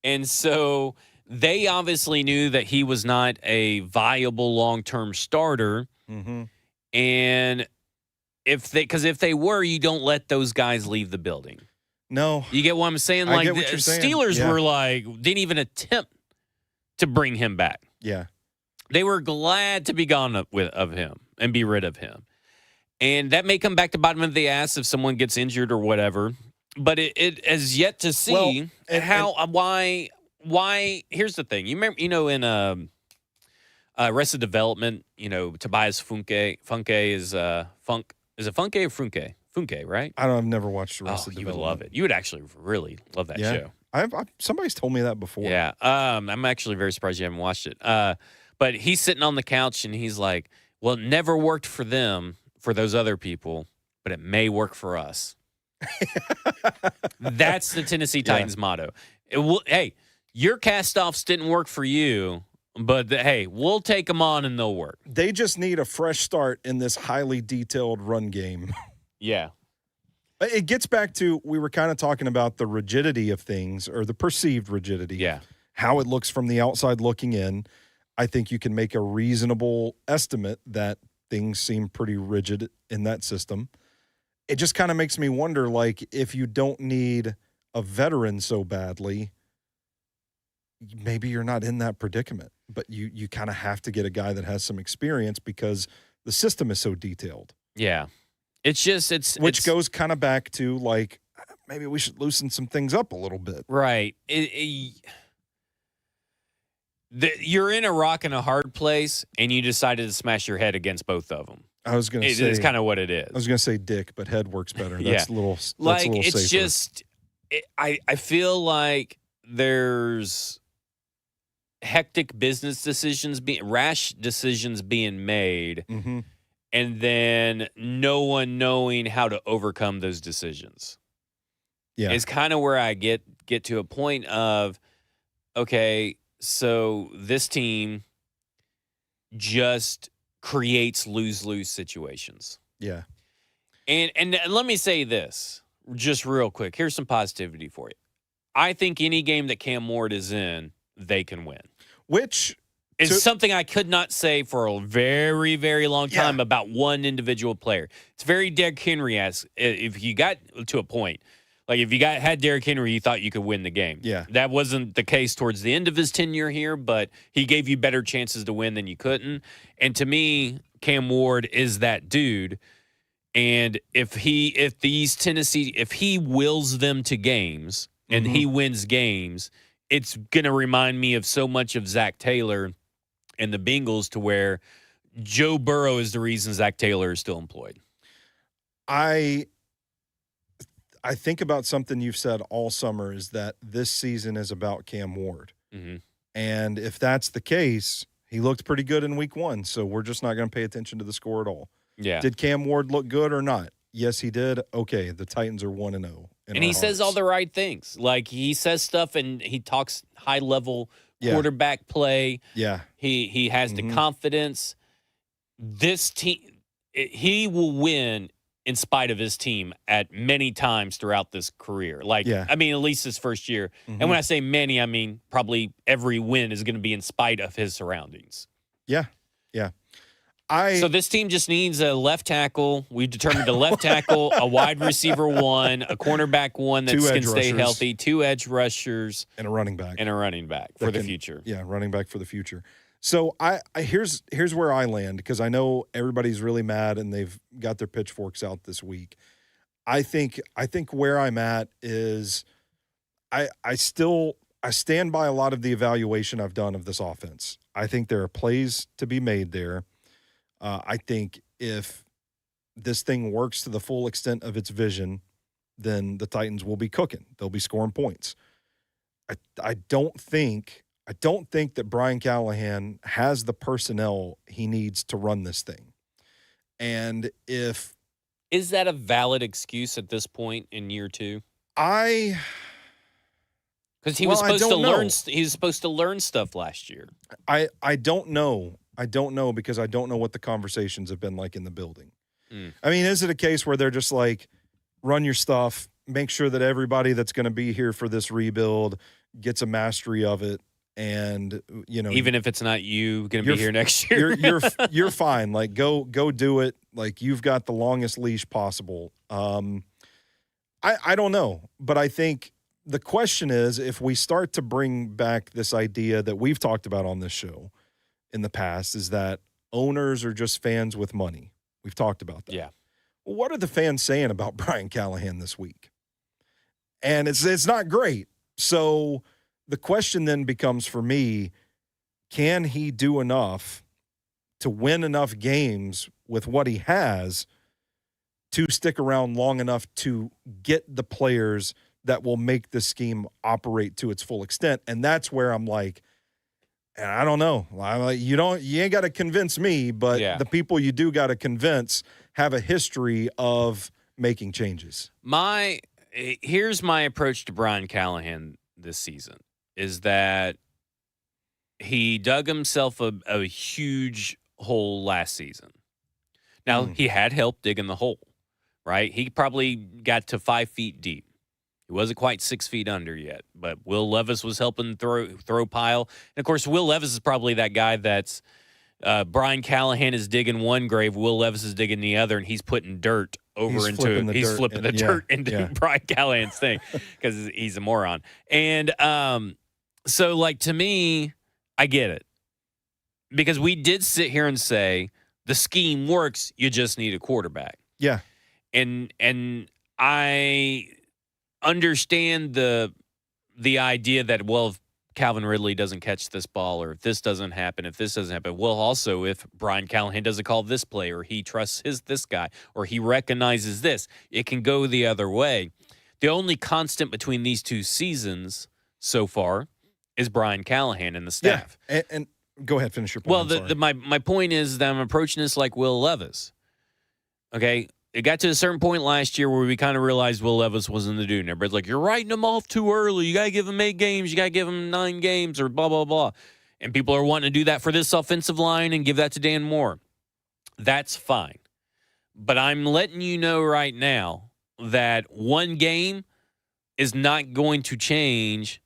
And so they obviously knew that he was not a viable long-term starter. Mm-hmm. And if they were, you don't let those guys leave the building. No. You get what I'm saying? I Like get what the you're saying. Steelers were like, didn't even attempt to bring him back. Yeah. They were glad to be gone of him and be rid of him. And that may come back to bottom of the ass if someone gets injured or whatever. But it has yet to see why. Here's the thing. You remember, in Arrested Development, Tobias Funke is Funk. Is it Funke or Funke? Funke, right? I've never watched Arrested Development. You would love it. You would actually really love that show. Somebody's told me that before. Yeah. I'm actually very surprised you haven't watched it. But he's sitting on the couch and he's like, well, it never worked for them, for those other people, but it may work for us. That's the Tennessee Titans motto. Hey, your cast-offs didn't work for you, But, hey, we'll take them on and they'll work. They just need a fresh start in this highly detailed run game. Yeah. It gets back to, we were kind of talking about the rigidity of things, or the perceived rigidity. Yeah. How it looks from the outside looking in. I think you can make a reasonable estimate that things seem pretty rigid in that system. It just kind of makes me wonder, like, if you don't need a veteran so badly, maybe you're not in that predicament. But you kind of have to get a guy that has some experience because the system is so detailed. Yeah. Which goes kind of back to, like, maybe we should loosen some things up a little bit. Right. You're in a rock and a hard place, and you decided to smash your head against both of them. I was going to say. It's kind of what it is. I was going to say dick, but head works better. That's a little it's safer. Just, I feel like there's hectic business decisions, rash decisions being made, and then no one knowing how to overcome those decisions. Yeah. It's kind of where I get to a point of, okay, so this team just creates lose-lose situations. Yeah. And let me say this just real quick. Here's some positivity for you. I think any game that Cam Ward is in, they can win. Which is something I could not say for a very, very long time about one individual player. It's very Derrick Henry-esque. If you got to a point, like if you had Derrick Henry, you thought you could win the game. Yeah. That wasn't the case towards the end of his tenure here, but he gave you better chances to win than you couldn't. And to me, Cam Ward is that dude. And if he wills them to games and he wins games, it's going to remind me of so much of Zach Taylor and the Bengals, to where Joe Burrow is the reason Zach Taylor is still employed. I think about something you've said all summer, is that this season is about Cam Ward. Mm-hmm. And if that's the case, he looked pretty good in week 1, so we're just not going to pay attention to the score at all. Yeah. Did Cam Ward look good or not? Yes, he did. Okay, the Titans are 1-0. And he says all the right things. Like, he says stuff and he talks high-level quarterback play. Yeah. He has the confidence. This team, he will win in spite of his team at many times throughout this career. Like, I mean, at least his first year. And when I say many, I mean probably every win is going to be in spite of his surroundings. Yeah, yeah. So this team just needs a left tackle. We've determined a left tackle, a wide receiver 1, a cornerback 1 that can stay healthy, 2 edge rushers, and a running back. For the future. Yeah, running back for the future. So here's where I land, because I know everybody's really mad and they've got their pitchforks out this week. I think where I'm at is I stand by a lot of the evaluation I've done of this offense. I think there are plays to be made there. I think if this thing works to the full extent of its vision, then the Titans will be cooking. They'll be scoring points. I don't think that Brian Callahan has the personnel he needs to run this thing. And is that a valid excuse at this point in year 2? Because he was supposed to learn. He was supposed to learn stuff last year. I don't know. I don't know, because I don't know what the conversations have been like in the building. I mean, is it a case where they're just like, run your stuff, make sure that everybody that's going to be here for this rebuild gets a mastery of it, and even if it's not you going to be here next year, you're fine. Like, go do it. Like, you've got the longest leash possible. I don't know, but I think the question is, if we start to bring back this idea that we've talked about on this show in the past, is that owners are just fans with money. We've talked about that. Yeah. Well, what are the fans saying about Brian Callahan this week? And it's not great. So the question then becomes, for me, can he do enough to win enough games with what he has to stick around long enough to get the players that will make the scheme operate to its full extent? And that's where I'm like, and I don't know. You ain't got to convince me, but the people you do got to convince have a history of making changes. Here's my approach to Brian Callahan this season, is that he dug himself a huge hole last season. Now, he had help digging the hole, right? He probably got to 5 feet deep. He wasn't quite 6 feet under yet, but Will Levis was helping throw pile. And, of course, Will Levis is probably that guy that's Brian Callahan is digging one grave, Will Levis is digging the other, and he's putting dirt over flipping the dirt into Brian Callahan's thing because he's a moron. And so, like, to me, I get it. Because we did sit here and say, the scheme works, you just need a quarterback. Yeah. And I understand the idea that, well, if Calvin Ridley doesn't catch this ball, or if this doesn't happen, well, also if Brian Callahan doesn't call this play, or he trusts this guy, or he recognizes this, it can go the other way. The only constant between these two seasons so far is Brian Callahan and the staff. Yeah, and go ahead, finish your point. Well, my point is that I'm approaching this like Will Levis. Okay? It got to a certain point last year where we kind of realized Will Levis wasn't the dude. And everybody's like, you're writing him off too early. You got to give him 8 games. You got to give him 9 games or blah, blah, blah. And people are wanting to do that for this offensive line and give that to Dan Moore. That's fine. But I'm letting you know right now that 1 game is not going to change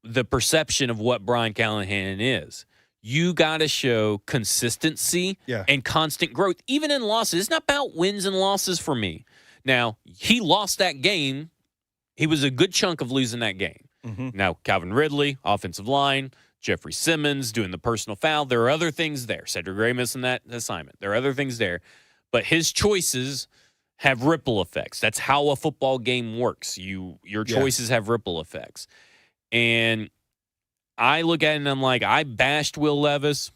the perception of what Brian Callahan is. You got to show consistency and constant growth, even in losses. It's not about wins and losses for me. Now, he lost that game. He was a good chunk of losing that game. Mm-hmm. Now, Calvin Ridley, offensive line, Jeffrey Simmons doing the personal foul. There are other things there. Cedric Gray missing that assignment. There are other things there. But his choices have ripple effects. That's how a football game works. Your choices have ripple effects. And I look at it and I'm like, I bashed Will Levis,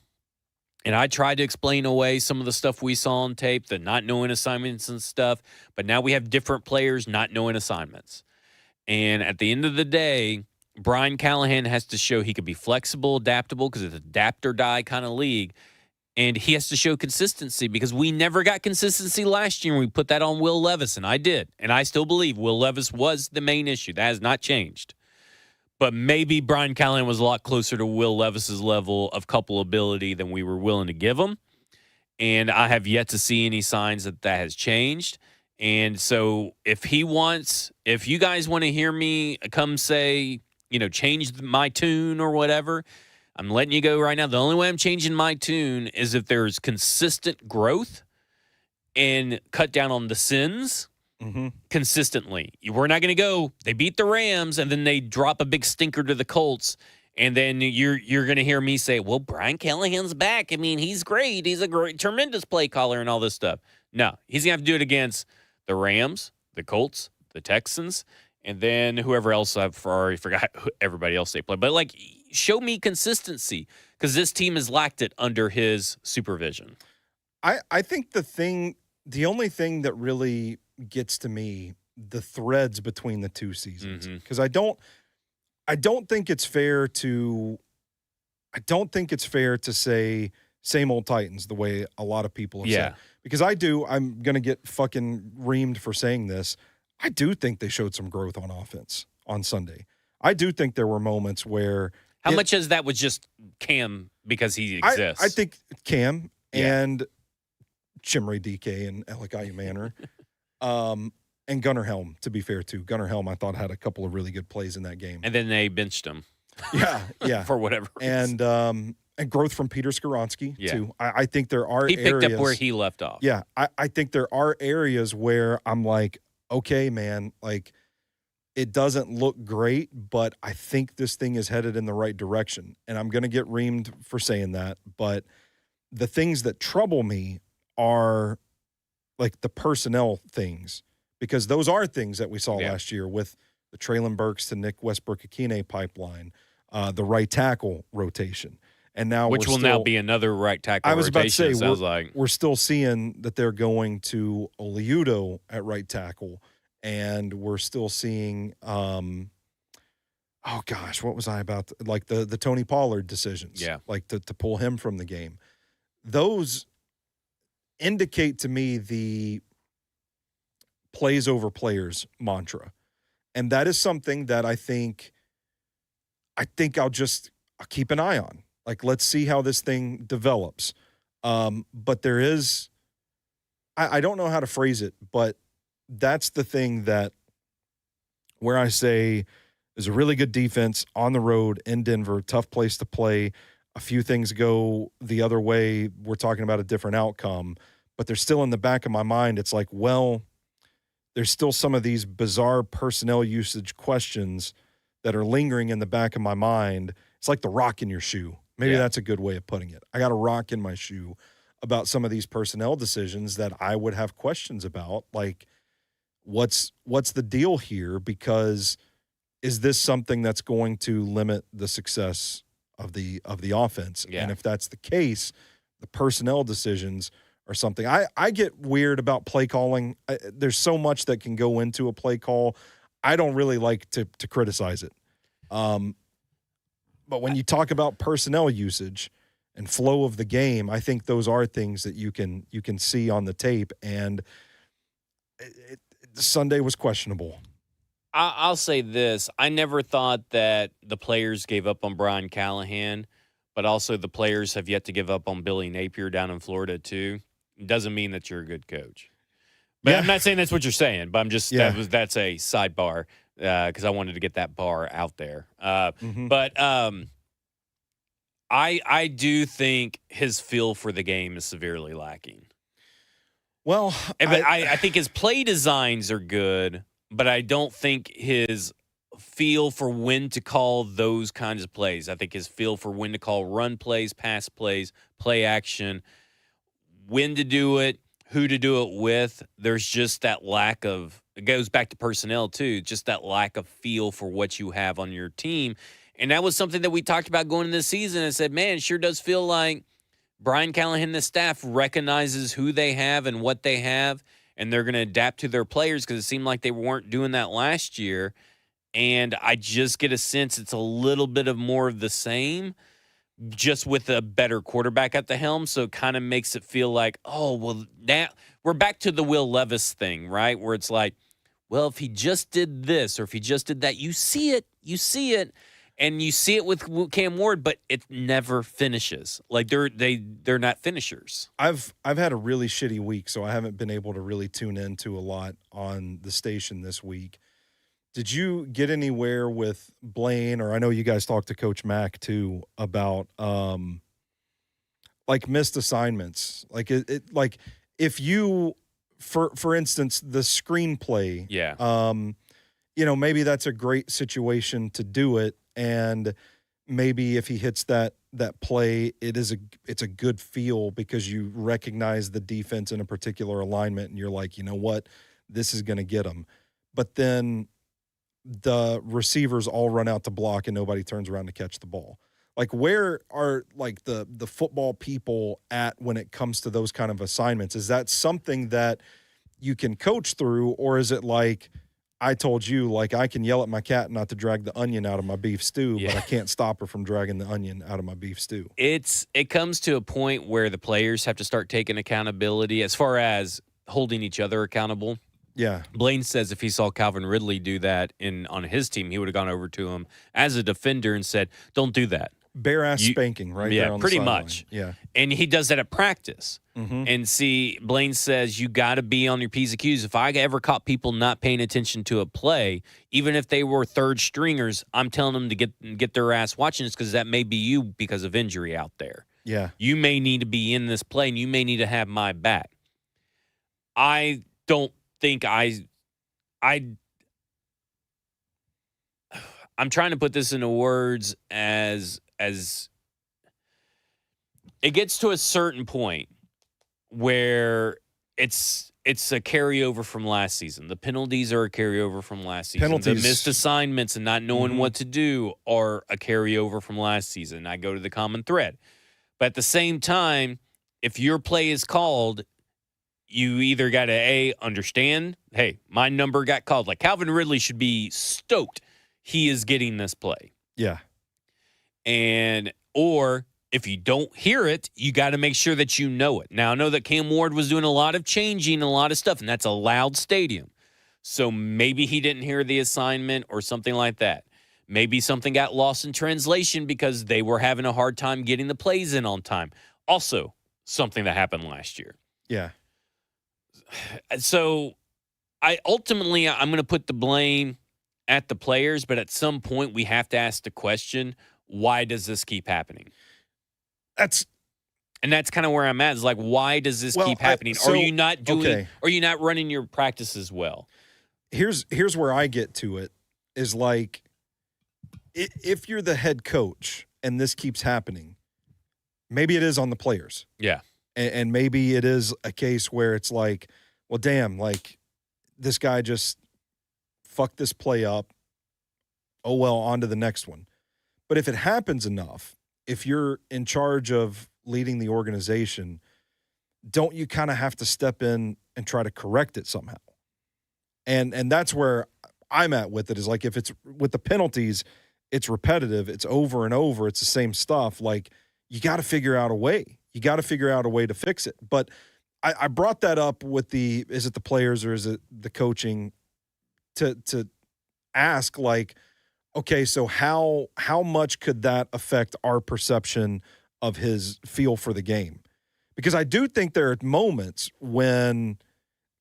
and I tried to explain away some of the stuff we saw on tape, the not knowing assignments and stuff. But now we have different players not knowing assignments. And at the end of the day, Brian Callahan has to show he could be flexible, adaptable, because it's an adapt or die kind of league. And he has to show consistency because we never got consistency last year. And we put that on Will Levis, and I did. And I still believe Will Levis was the main issue. That has not changed. But maybe Brian Callahan was a lot closer to Will Levis's level of couple ability than we were willing to give him. And I have yet to see any signs that has changed. And so if you guys want to hear me come say, change my tune or whatever, I'm letting you go right now. The only way I'm changing my tune is if there's consistent growth and cut down on the sins. Mm-hmm. Consistently. We're not going to go, they beat the Rams, and then they drop a big stinker to the Colts, and then you're going to hear me say, well, Brian Callahan's back. I mean, he's great. He's a tremendous play caller and all this stuff. No, he's going to have to do it against the Rams, the Colts, the Texans, and then whoever else. I've already forgot everybody else they play. But, show me consistency because this team has lacked it under his supervision. I think the only thing that really gets to me, the threads between the two seasons, because I don't think it's fair to say same old Titans the way a lot of people have said, because I'm gonna get fucking reamed for saying this. I do think they showed some growth on offense on Sunday. I do think there were moments where how much of that was just Cam because he exists? I think Cam and Chimray DK and Elikai Manor. And Gunnar Helm, to be fair, too. Gunnar Helm, I thought, had a couple of really good plays in that game. And then they benched him. Yeah. For whatever reason. And growth from Peter Skoronski, too. I think there are areas. He picked up where he left off. Yeah. I think there are areas where I'm like, okay, man, it doesn't look great, but I think this thing is headed in the right direction. And I'm going to get reamed for saying that. But the things that trouble me are the personnel things, because those are things that we saw last year with the Traylon Burks to Nick Westbrook-Akine pipeline, the right tackle rotation. And now which will now be another right tackle rotation. I was about to say, we're still seeing that they're going to Oliudo at right tackle, and we're still seeing what was I about the Tony Pollard decisions. Yeah. To pull him from the game. Those indicate to me the plays over players mantra. And that is something that I think I'll keep an eye on. Like, let's see how this thing develops. But there is, I don't know how to phrase it, but that's the thing that where I say there's a really good defense on the road in Denver, tough place to play. A few things go the other way. We're talking about a different outcome, but they're still in the back of my mind. It's like, well, there's still some of these bizarre personnel usage questions that are lingering in the back of my mind. It's like the rock in your shoe. Maybe that's a good way of putting it. I got a rock in my shoe about some of these personnel decisions that I would have questions about. Like, what's the deal here? Because is this something that's going to limit the success of the offense? Yeah. And if that's the case, the personnel decisions are something. I get weird about play calling. There's so much that can go into a play call. I don't really like to criticize it. But when you talk about personnel usage and flow of the game, I think those are things that you can see on the tape. And Sunday was questionable. I'll say this. I never thought that the players gave up on Brian Callahan, but also the players have yet to give up on Billy Napier down in Florida too. It doesn't mean that you're a good coach. But I'm not saying that's what you're saying, but I'm just that's a sidebar because I wanted to get that bar out there. But I do think his feel for the game is severely lacking. Well, I think his play designs are good, but I don't think his feel for when to call those kinds of plays. I think his feel for when to call run plays, pass plays, play action, when to do it, who to do it with. There's just that lack of, it goes back to personnel too, just that lack of feel for what you have on your team. And that was something that we talked about going into this season and said, man, it sure does feel like Brian Callahan and the staff recognizes who they have and what they have, and they're going to adapt to their players because it seemed like they weren't doing that last year. And I just get a sense it's a little bit of more of the same, just with a better quarterback at the helm. So it kind of makes it feel like, oh, well, now we're back to the Will Levis thing, right? Where it's like, well, if he just did this or if he just did that, you see it. And you see it with Cam Ward, but it never finishes. Like they're not finishers. I've had a really shitty week, so I haven't been able to really tune into a lot on the station this week. Did you get anywhere with Blaine, or I know you guys talked to Coach Mack too about like missed assignments? Like it like if you for instance the screenplay, maybe that's a great situation to do it. And maybe if he hits that play, it's a good feel because you recognize the defense in a particular alignment and you're like, you know what, this is going to get him. But then the receivers all run out to block and nobody turns around to catch the ball. Like, where are like the football people at when it comes to those kind of assignments? Is that something that you can coach through, or is it like, I told you, like, I can yell at my cat not to drag the onion out of my beef stew, but I can't stop her from dragging the onion out of my beef stew. It comes to a point where the players have to start taking accountability as far as holding each other accountable. Yeah. Blaine says if he saw Calvin Ridley do that on his team, he would have gone over to him as a defender and said, don't do that. Bare ass spanking, right? Yeah, there on pretty the much. Yeah. And he does that at practice. Mm-hmm. And see, Blaine says you got to be on your P's and Q's. If I ever caught people not paying attention to a play, even if they were third stringers, I'm telling them to get their ass watching this because that may be you because of injury out there. Yeah. You may need to be in this play and you may need to have my back. I don't think I'm trying to put this into words as it gets to a certain point where it's a carryover from last season. The penalties are a carryover from last season. The missed assignments and not knowing what to do are a carryover from last season. I go to the common thread. But at the same time, if your play is called, you either got to, understand, hey, my number got called. Like Calvin Ridley should be stoked he is getting this play. Yeah. Or if you don't hear it, you got to make sure that you know it. Now, I know that Cam Ward was doing a lot of changing, a lot of stuff, and that's a loud stadium. So maybe he didn't hear the assignment or something like that. Maybe something got lost in translation because they were having a hard time getting the plays in on time. Also, something that happened last year. Yeah. So I'm going to put the blame at the players, but at some point we have to ask the question, why does this keep happening? That's kind of where I'm at. Is like, why does this keep happening? Are you not are you not running your practices well? Here's where I get to it is like, if you're the head coach and this keeps happening, maybe it is on the players. Yeah. And maybe it is a case where it's like, well, damn, like this guy just fucked this play up. Oh, well, on to the next one. But if it happens enough, if you're in charge of leading the organization, don't you kind of have to step in and try to correct it somehow? And that's where I'm at with it, is like, if it's with the penalties, it's repetitive, it's over and over, it's the same stuff. Like, you got to figure out a way. You got to figure out a way to fix it. But I brought that up with is it the players or is it the coaching, to ask, like, okay, so how much could that affect our perception of his feel for the game? Because I do think there are moments when,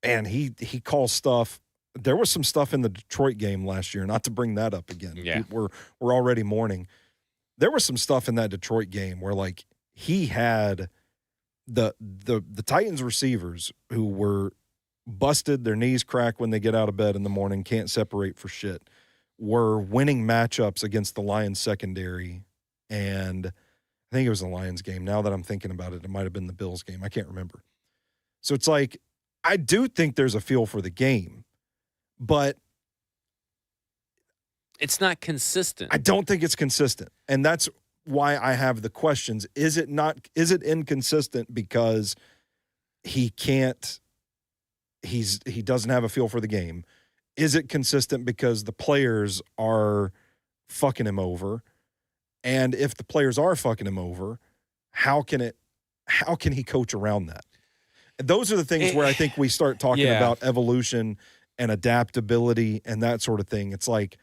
and he calls stuff. There was some stuff in the Detroit game last year, not to bring that up again. Yeah. We're already mourning. There was some stuff in that Detroit game where, like, he had the Titans receivers who were busted, their knees crack when they get out of bed in the morning, can't separate for shit, were winning matchups against the Lions secondary. And I think it was the Lions game. Now that I'm thinking about it, it might have been the Bills game. I can't remember. So it's like, I do think there's a feel for the game, but it's not consistent. I don't think it's consistent. And that's why I have the questions. Is it inconsistent because he doesn't have a feel for the game? Is it consistent because the players are fucking him over? And if the players are fucking him over, how can he coach around that? And those are the things where I think we start talking about evolution and adaptability and that sort of thing. It's like,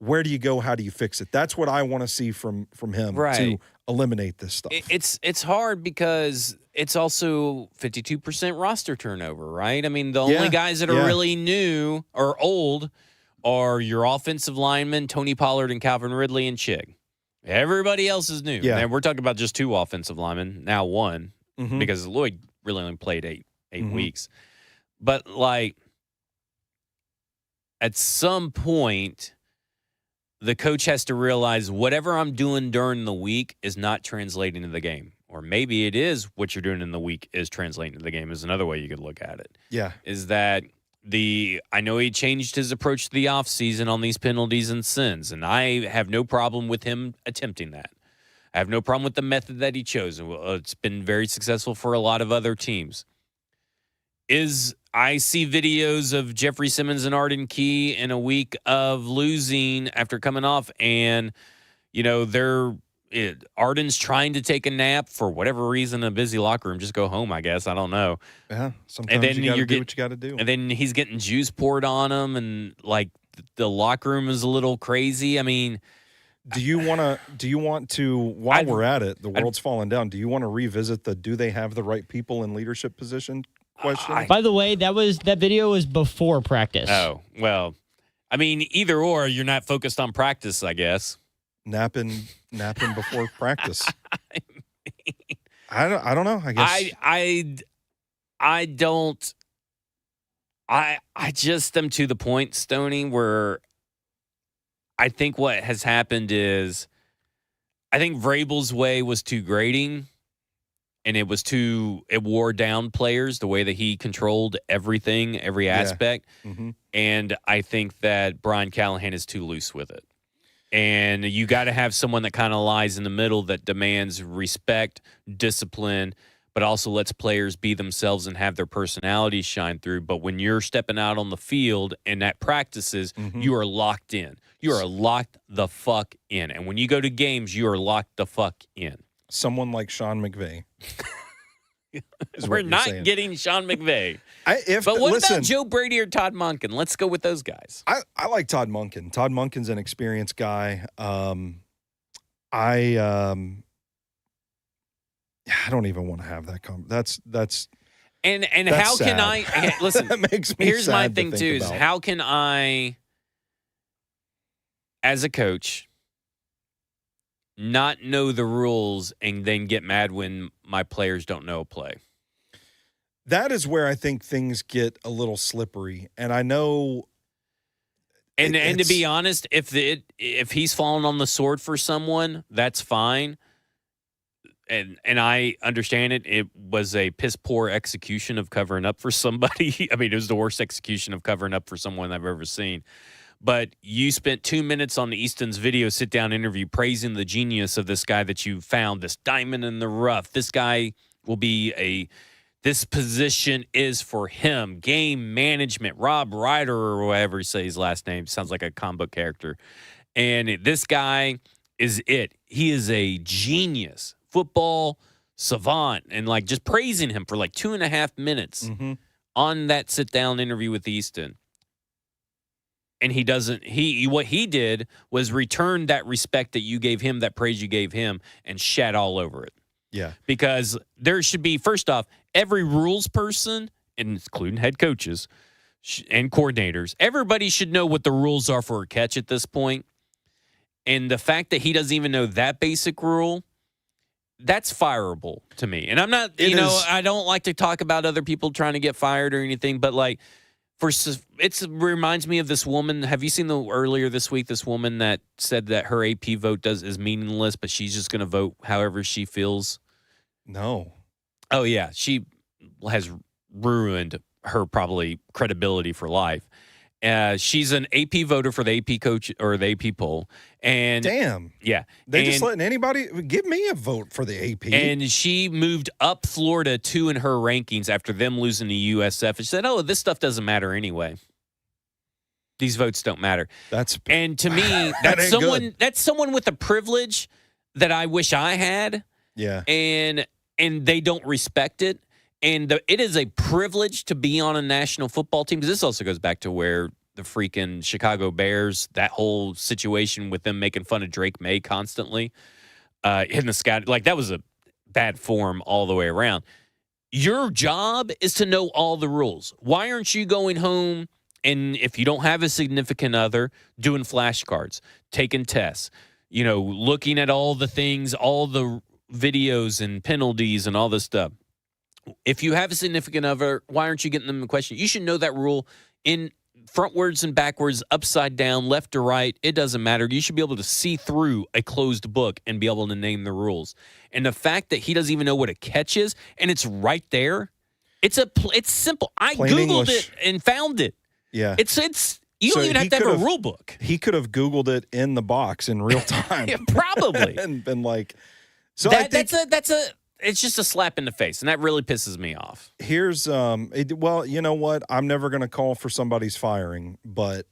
where do you go? How do you fix it? That's what I want to see from him to eliminate this stuff. It's hard because it's also 52% roster turnover, right? I mean, the only guys that are really new or old are your offensive linemen, Tony Pollard and Calvin Ridley and Chig. Everybody else is new. Yeah. And we're talking about just 2 offensive linemen, now 1, because Lloyd really only played 8 weeks. But, like, at some point, the coach has to realize whatever I'm doing during the week is not translating to the game. Or maybe it is what you're doing in the week is translating to the game, is another way you could look at it. Yeah. Is that I know he changed his approach to the offseason on these penalties and sins, and I have no problem with him attempting that. I have no problem with the method that he chose. It's been very successful for a lot of other teams. I see videos of Jeffrey Simmons and Arden Key in a week of losing after coming off, and, you know, Arden's trying to take a nap for whatever reason in a busy locker room. Just go home, I guess. I don't know. Yeah, sometimes you got to do what you got to do. And then he's getting juice poured on him, and, like, the locker room is a little crazy. I mean, do you want to, while we're at it, the world's falling down, do you want to revisit do they have the right people in leadership position question? By the way, that video was before practice. Oh, well, I mean, either or, you're not focused on practice, I guess. Napping before practice. I don't know. I guess I just am to the point, Stoney, where I think what has happened is I think Vrabel's way was too grating, and it wore down players the way that he controlled everything, every aspect. Mm-hmm. And I think that Brian Callahan is too loose with it. And you got to have someone that kind of lies in the middle that demands respect, discipline, but also lets players be themselves and have their personalities shine through. But when you're stepping out on the field and at practices, you are locked in. You are locked the fuck in. And when you go to games, you are locked the fuck in. Someone like Sean McVay. We're not getting Sean McVay. But what about Joe Brady or Todd Monken? Let's go with those guys. I like Todd Monken. Todd Monken's an experienced guy. I don't even want to have that that's and how sad. can I listen? That makes me here's sad my to thing think too: about. is how can I, as a coach, not know the rules and then get mad when my players don't know a play? That is where I think things get a little slippery, and I know. And to be honest, if he's fallen on the sword for someone, that's fine. And I understand it. It was a piss poor execution of covering up for somebody. I mean, it was the worst execution of covering up for someone I've ever seen. But you spent 2 minutes on the Easton's video sit-down interview praising the genius of this guy that you found, this diamond in the rough. This guy will be this position is for him. Game management, Rob Ryder or whatever you say his last name. Sounds like a comic book character. And this guy is it. He is a genius. Football savant, and like just praising him for like 2.5 minutes on that sit down interview with Easton. And what he did was return that respect that you gave him, that praise you gave him, and shat all over it. Yeah. Because there should be, first off, every rules person, including head coaches and coordinators, everybody should know what the rules are for a catch at this point. And the fact that he doesn't even know that basic rule, that's fireable to me. And I'm not, I don't like to talk about other people trying to get fired or anything, but like, it reminds me of this woman. Have you seen earlier this week, this woman that said that her AP vote is meaningless, but she's just going to vote however she feels? No. Oh, yeah. She has ruined her probably credibility for life. She's an AP voter for the AP coach or the AP poll. And damn. Yeah. They just letting anybody give me a vote for the AP. And she moved up Florida 2 in her rankings after them losing to USF. And she said, this stuff doesn't matter anyway. These votes don't matter. And to me, that's someone with a privilege that I wish I had. Yeah. And they don't respect it. And it is a privilege to be on a national football team. Because this also goes back to where the freaking Chicago Bears, that whole situation with them making fun of Drake May constantly, hitting the sky. Like, that was a bad form all the way around. Your job is to know all the rules. Why aren't you going home and, if you don't have a significant other, doing flashcards, taking tests, looking at all the things, all the videos and penalties and all this stuff? If you have a significant other, why aren't you getting them a question? You should know that rule in frontwards and backwards, upside down, left to right. It doesn't matter. You should be able to see through a closed book and be able to name the rules. And the fact that he doesn't even know what a catch is, and it's right there, it's simple. I Plain Googled English. it and found it. Yeah. You don't even have to have a rule book. He could have Googled it in the box in real time. Yeah, probably. And been like, so it's just a slap in the face, and that really pisses me off. Here's well, you know what? I'm never going to call for somebody's firing, but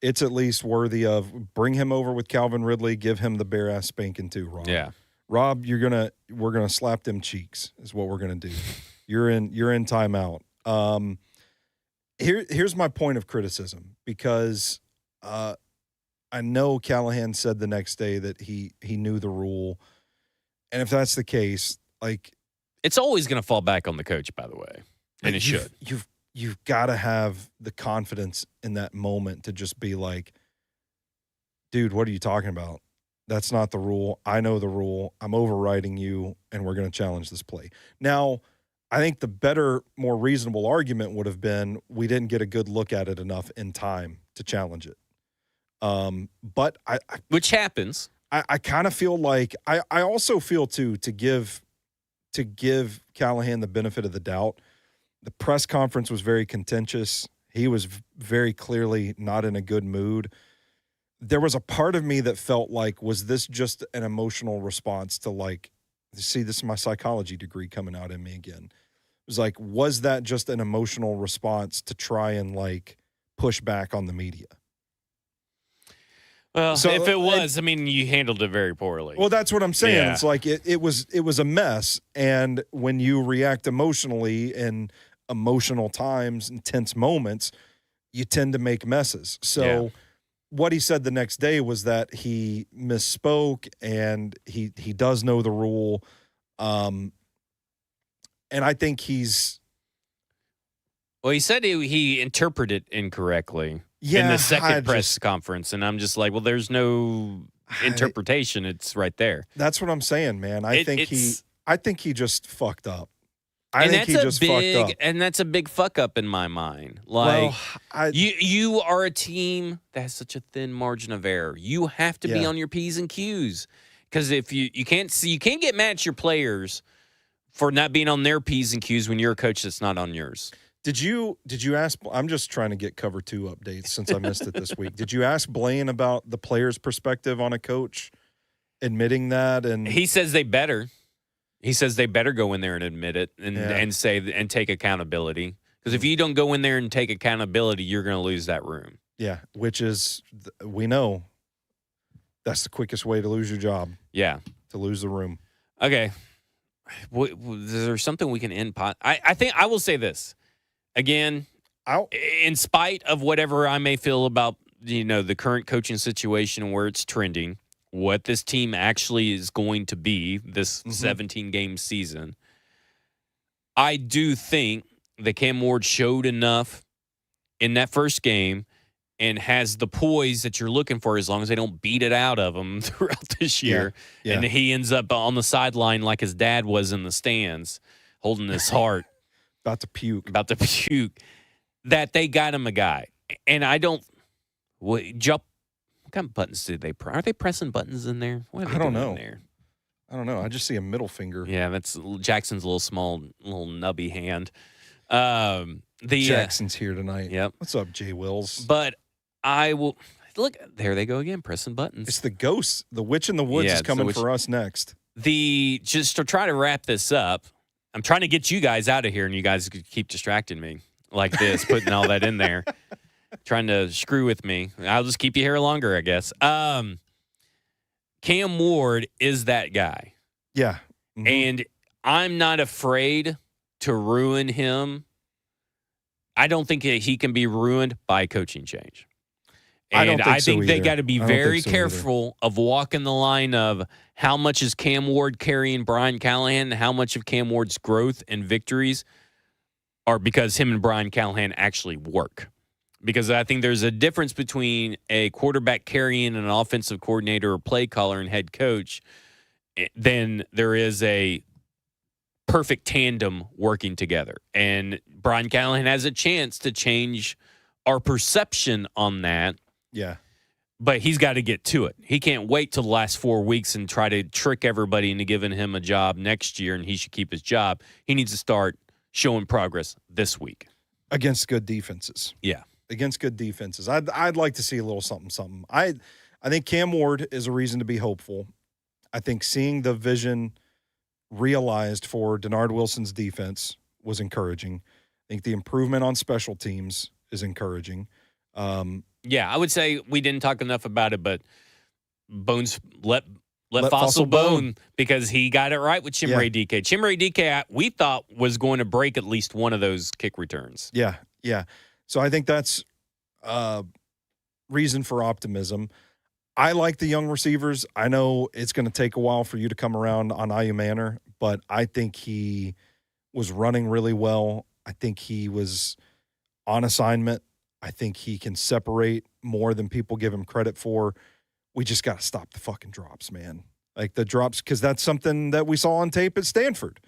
it's at least worthy of bring him over with Calvin Ridley, give him the bare ass spanking too, Rob. Yeah. Rob, we're gonna slap them cheeks is what we're gonna do. You're in timeout. Here's my point of criticism, because I know Callahan said the next day that he knew the rule. And if that's the case, like, it's always going to fall back on the coach, by the way, and it should. You've got to have the confidence in that moment to just be like, dude, what are you talking about? That's not the rule. I know the rule. I'm overriding you, and we're going to challenge this play. Now, I think the better, more reasonable argument would have been we didn't get a good look at it enough in time to challenge it. But which happens. I kind of feel like I also feel to give Callahan the benefit of the doubt. The press conference was very contentious. He was very clearly not in a good mood. There was a part of me that felt like, was this just an emotional response to, like, see, this is my psychology degree coming out in me again. It was like, was that just an emotional response to try and, like, push back on the media? Well, so, if it was, you handled it very poorly. Well, that's what I'm saying. Yeah. It's like it was a mess, and when you react emotionally in emotional times and tense moments, you tend to make messes. So what he said the next day was that he misspoke, and he does know the rule. And I think he's... Well, he said he interpreted it incorrectly in the second press conference, and I'm just like, well, there's no interpretation. It's right there. That's what I'm saying, man. I think he just fucked up. I think he just fucked up. And that's a big fuck up in my mind. Like, you are a team that has such a thin margin of error. You have to be on your P's and Q's. Because if you can't get mad at your players for not being on their P's and Q's when you're a coach that's not on yours. Did you ask? I'm just trying to get cover 2 updates since I missed it this week. Did you ask Blaine about the player's perspective on a coach admitting that? And he says they better. He says they better go in there and admit it and say and take accountability. Because if you don't go in there and take accountability, you're going to lose that room. Yeah, which is, we know, that's the quickest way to lose your job. Yeah. To lose the room. Okay. Is there something we can end? I think I will say this. Again, in spite of whatever I may feel about, the current coaching situation and where it's trending, what this team actually is going to be this 17-game season, I do think that Cam Ward showed enough in that first game and has the poise that you're looking for as long as they don't beat it out of him throughout this year. Yeah. And he ends up on the sideline like his dad was in the stands, holding his heart. About to puke. That they got him a guy. And I don't – what kind of buttons did they press? Are they pressing buttons in there? What are they I don't doing know. In there? I don't know. I just see a middle finger. Yeah, that's Jackson's little nubby hand. Jackson's here tonight. Yep. What's up, Jay Wills? But I will – look, there they go again, pressing buttons. It's the ghost. The witch in the woods is coming for us next. Just to try to wrap this up, I'm trying to get you guys out of here, and you guys keep distracting me like this, putting all that in there, trying to screw with me. I'll just keep you here longer, I guess. Cam Ward is that guy. Yeah. Mm-hmm. And I'm not afraid to ruin him. I don't think that he can be ruined by a coaching change. And I think they got to be very careful of walking the line of how much is Cam Ward carrying Brian Callahan, and how much of Cam Ward's growth and victories are because him and Brian Callahan actually work. Because I think there's a difference between a quarterback carrying an offensive coordinator or play caller and head coach than there is a perfect tandem working together. And Brian Callahan has a chance to change our perception on that. Yeah. But he's got to get to it. He can't wait till the last 4 weeks and try to trick everybody into giving him a job next year and he should keep his job. He needs to start showing progress this week. Against good defenses. Yeah. Against good defenses. I'd like to see a little something. I think Cam Ward is a reason to be hopeful. I think seeing the vision realized for Denard Wilson's defense was encouraging. I think the improvement on special teams is encouraging. Yeah, I would say we didn't talk enough about it, but Bones let Fossil bone because he got it right with Chimere DK. Chimere DK, we thought was going to break at least one of those kick returns. Yeah. So I think that's reason for optimism. I like the young receivers. I know it's going to take a while for you to come around on Ayu Manor, but I think he was running really well. I think he was on assignment. I think he can separate more than people give him credit for. We just got to stop the fucking drops, man. Like the drops, because that's something that we saw on tape at Stanford.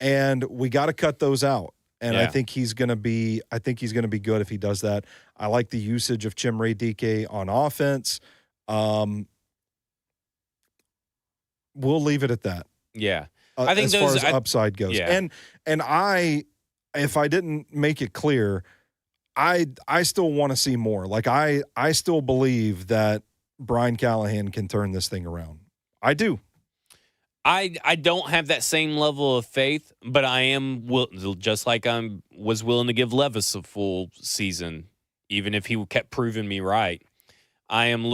And we got to cut those out. And I think he's going to be good if he does that. I like the usage of Chimere DK on offense. We'll leave it at that. Yeah. I think as far as upside goes. Yeah. And if I didn't make it clear, I still want to see more. Like I still believe that Brian Callahan can turn this thing around. I do. I don't have that same level of faith, but I am just like I was willing to give Levis a full season, even if he kept proving me right. I am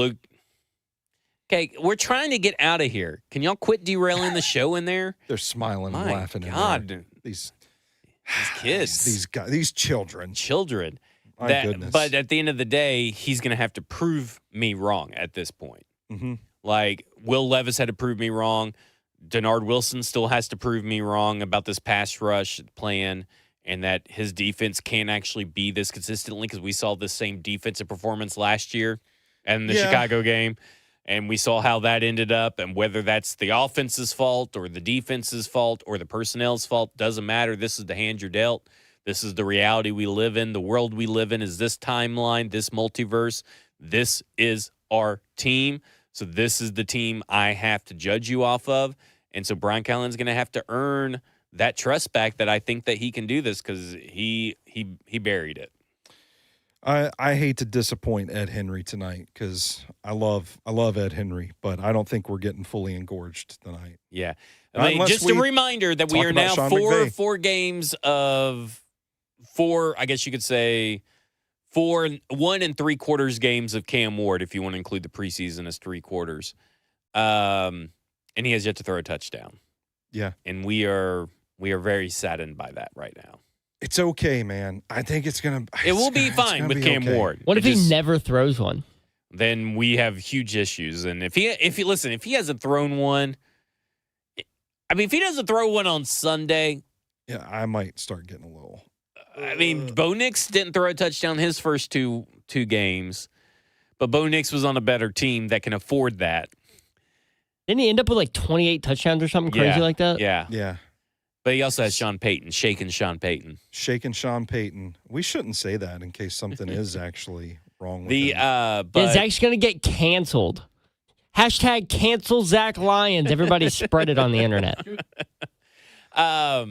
Okay, we're trying to get out of here. Can y'all quit derailing the show in there? They're smiling and laughing. God. In there. These kids. These guys, these children. My goodness. But at the end of the day, he's going to have to prove me wrong at this point. Mm-hmm. Like, Will Levis had to prove me wrong. Denard Wilson still has to prove me wrong about this pass rush plan and that his defense can't actually be this consistently because we saw the same defensive performance last year in the Chicago game. And we saw how that ended up, and whether that's the offense's fault or the defense's fault or the personnel's fault, doesn't matter. This is the hand you're dealt. This is the reality we live in. The world we live in is this timeline, this multiverse. This is our team. So this is the team I have to judge you off of. And so Brian Callahan's going to have to earn that trust back that I think that he can do this because he buried it. I hate to disappoint Ed Henry tonight because I love Ed Henry, but I don't think we're getting fully engorged tonight. Yeah. I mean, just a reminder that we are now four games of four, I guess you could say 1 3/4 games of Cam Ward, if you want to include the preseason as 3/4. And he has yet to throw a touchdown. Yeah. And we are very saddened by that right now. It's okay, man. I think it will be fine with Cam Ward. What if he never throws one? Then we have huge issues. And if he hasn't thrown one, I mean, if he doesn't throw one on Sunday, yeah, I might start getting a little. I mean, Bo Nix didn't throw a touchdown his first two games, but Bo Nix was on a better team that can afford that. Didn't he end up with like 28 touchdowns or something crazy like that? Yeah. Yeah. But he also has Sean Payton, shaking Sean Payton. Shaking Sean Payton. We shouldn't say that in case something is actually wrong with him. But Zach's going to get canceled. Hashtag cancel Zach Lyons. Everybody spread it on the internet. I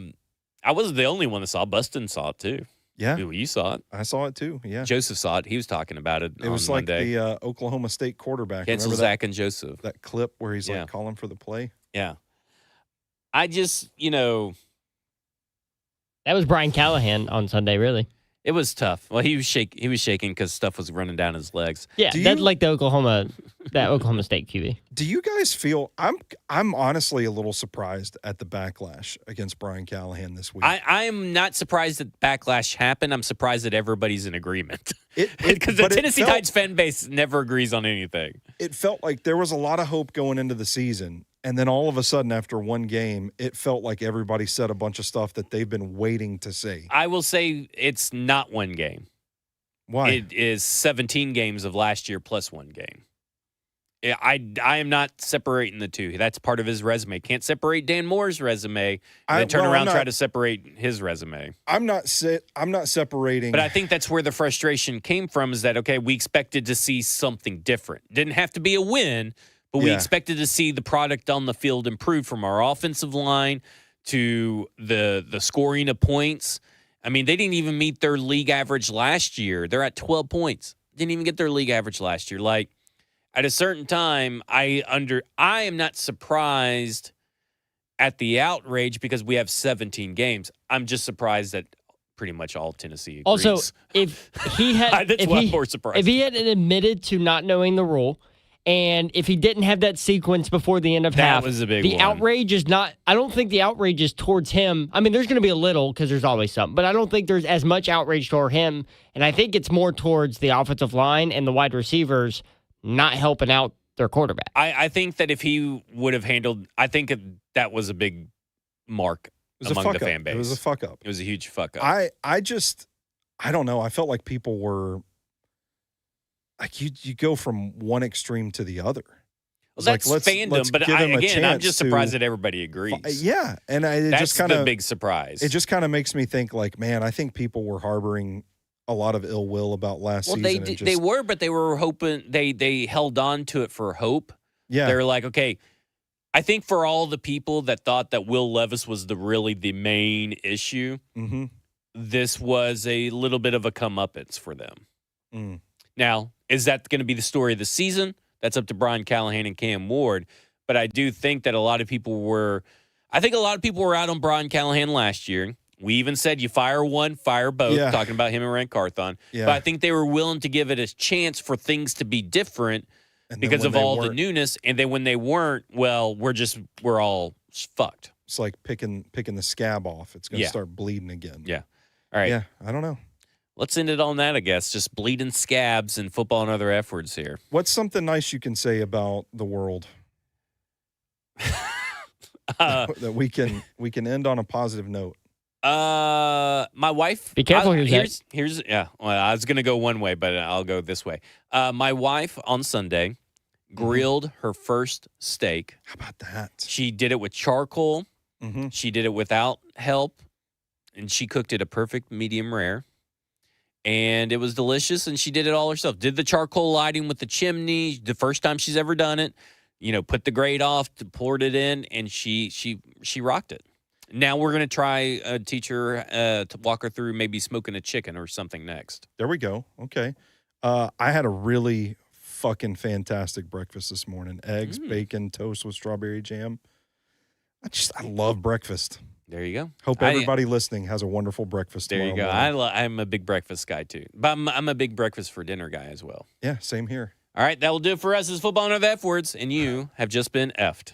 wasn't the only one that saw it. Bustin saw it too. Yeah. You saw it. I saw it too. Yeah. Joseph saw it. He was talking about it. It was on like Monday. the Oklahoma State quarterback. Cancel Zach and Joseph. That clip where he's like calling for the play. Yeah. I just, That was Brian Callahan on Sunday, really. It was tough. Well, he was shaking because stuff was running down his legs. Yeah, that's like that Oklahoma State QB. Do you guys feel? I'm honestly a little surprised at the backlash against Brian Callahan this week. I am not surprised that backlash happened. I'm surprised that everybody's in agreement. Because the Tennessee Titans fan base never agrees on anything. It felt like there was a lot of hope going into the season. And then all of a sudden, after one game, it felt like everybody said a bunch of stuff that they've been waiting to say. I will say it's not one game. Why? It is 17 games of last year plus one game. I am not separating the two. That's part of his resume. Can't separate Dan Moore's resume and then turn around and try to separate his resume. I'm not separating. But I think that's where the frustration came from is that, okay, we expected to see something different. Didn't have to be a win, but we expected to see the product on the field improve from our offensive line to the scoring of points. I mean, they didn't even meet their league average last year. They're at 12 points. Didn't even get their league average last year. Like, at a certain time, I am not surprised at the outrage because we have 17 games. I'm just surprised that pretty much all Tennessee agrees. Also, if he had I'm more surprised. If he had admitted to not knowing the rule, and if he didn't have that sequence before the end of half, that was a big one. Outrage is not. I don't think the outrage is towards him. I mean, there's going to be a little because there's always something, but I don't think there's as much outrage toward him. And I think it's more towards the offensive line and the wide receivers not helping out their quarterback. I think that if he would have handled, I think that was a big mark among the fan base. It was a fuck up. It was a huge fuck up. I don't know. I felt like people were. Like you go from one extreme to the other. Well, that's fandom, but I'm just surprised that everybody agrees. Yeah, and that's just kind of the big surprise. It just kind of makes me think, like, man, I think people were harboring a lot of ill will about last season. Well, they were, but they were hoping they held on to it for hope. Yeah, they were like, okay. I think for all the people that thought that Will Levis was really the main issue, this was a little bit of a comeuppance for them. Mm. Now, is that going to be the story of the season? That's up to Brian Callahan and Cam Ward. But I do think that a lot of people were out on Brian Callahan last year. We even said you fire one, fire both, talking about him and Rand Carthon. Yeah. But I think they were willing to give it a chance for things to be different because of all the newness. And then when they weren't, well, we're all fucked. It's like picking the scab off. It's going to start bleeding again. Yeah. All right. Yeah, I don't know. Let's end it on that, I guess. Just bleeding scabs and football and other F words here. What's something nice you can say about the world? That we can end on a positive note. My wife. Be careful. Here's yeah. Well, I was gonna go one way, but I'll go this way. My wife on Sunday grilled her first steak. How about that? She did it with charcoal. Mm-hmm. She did it without help, and she cooked it a perfect medium rare. And it was delicious, and she did it all herself. Did the charcoal lighting with the chimney, the first time she's ever done it. Put the grate off, poured it in, and she rocked it. Now we're going to try teach her to walk her through maybe smoking a chicken or something next. There we go. Okay. I had a really fucking fantastic breakfast this morning. Eggs, bacon, toast with strawberry jam. I love breakfast. There you go. Hope everybody listening has a wonderful breakfast there tomorrow you go. morning. I'm a big breakfast guy, too. But I'm a big breakfast for dinner guy as well. Yeah, same here. All right, that will do it for us. This is Football and Other F Words, and you have just been effed.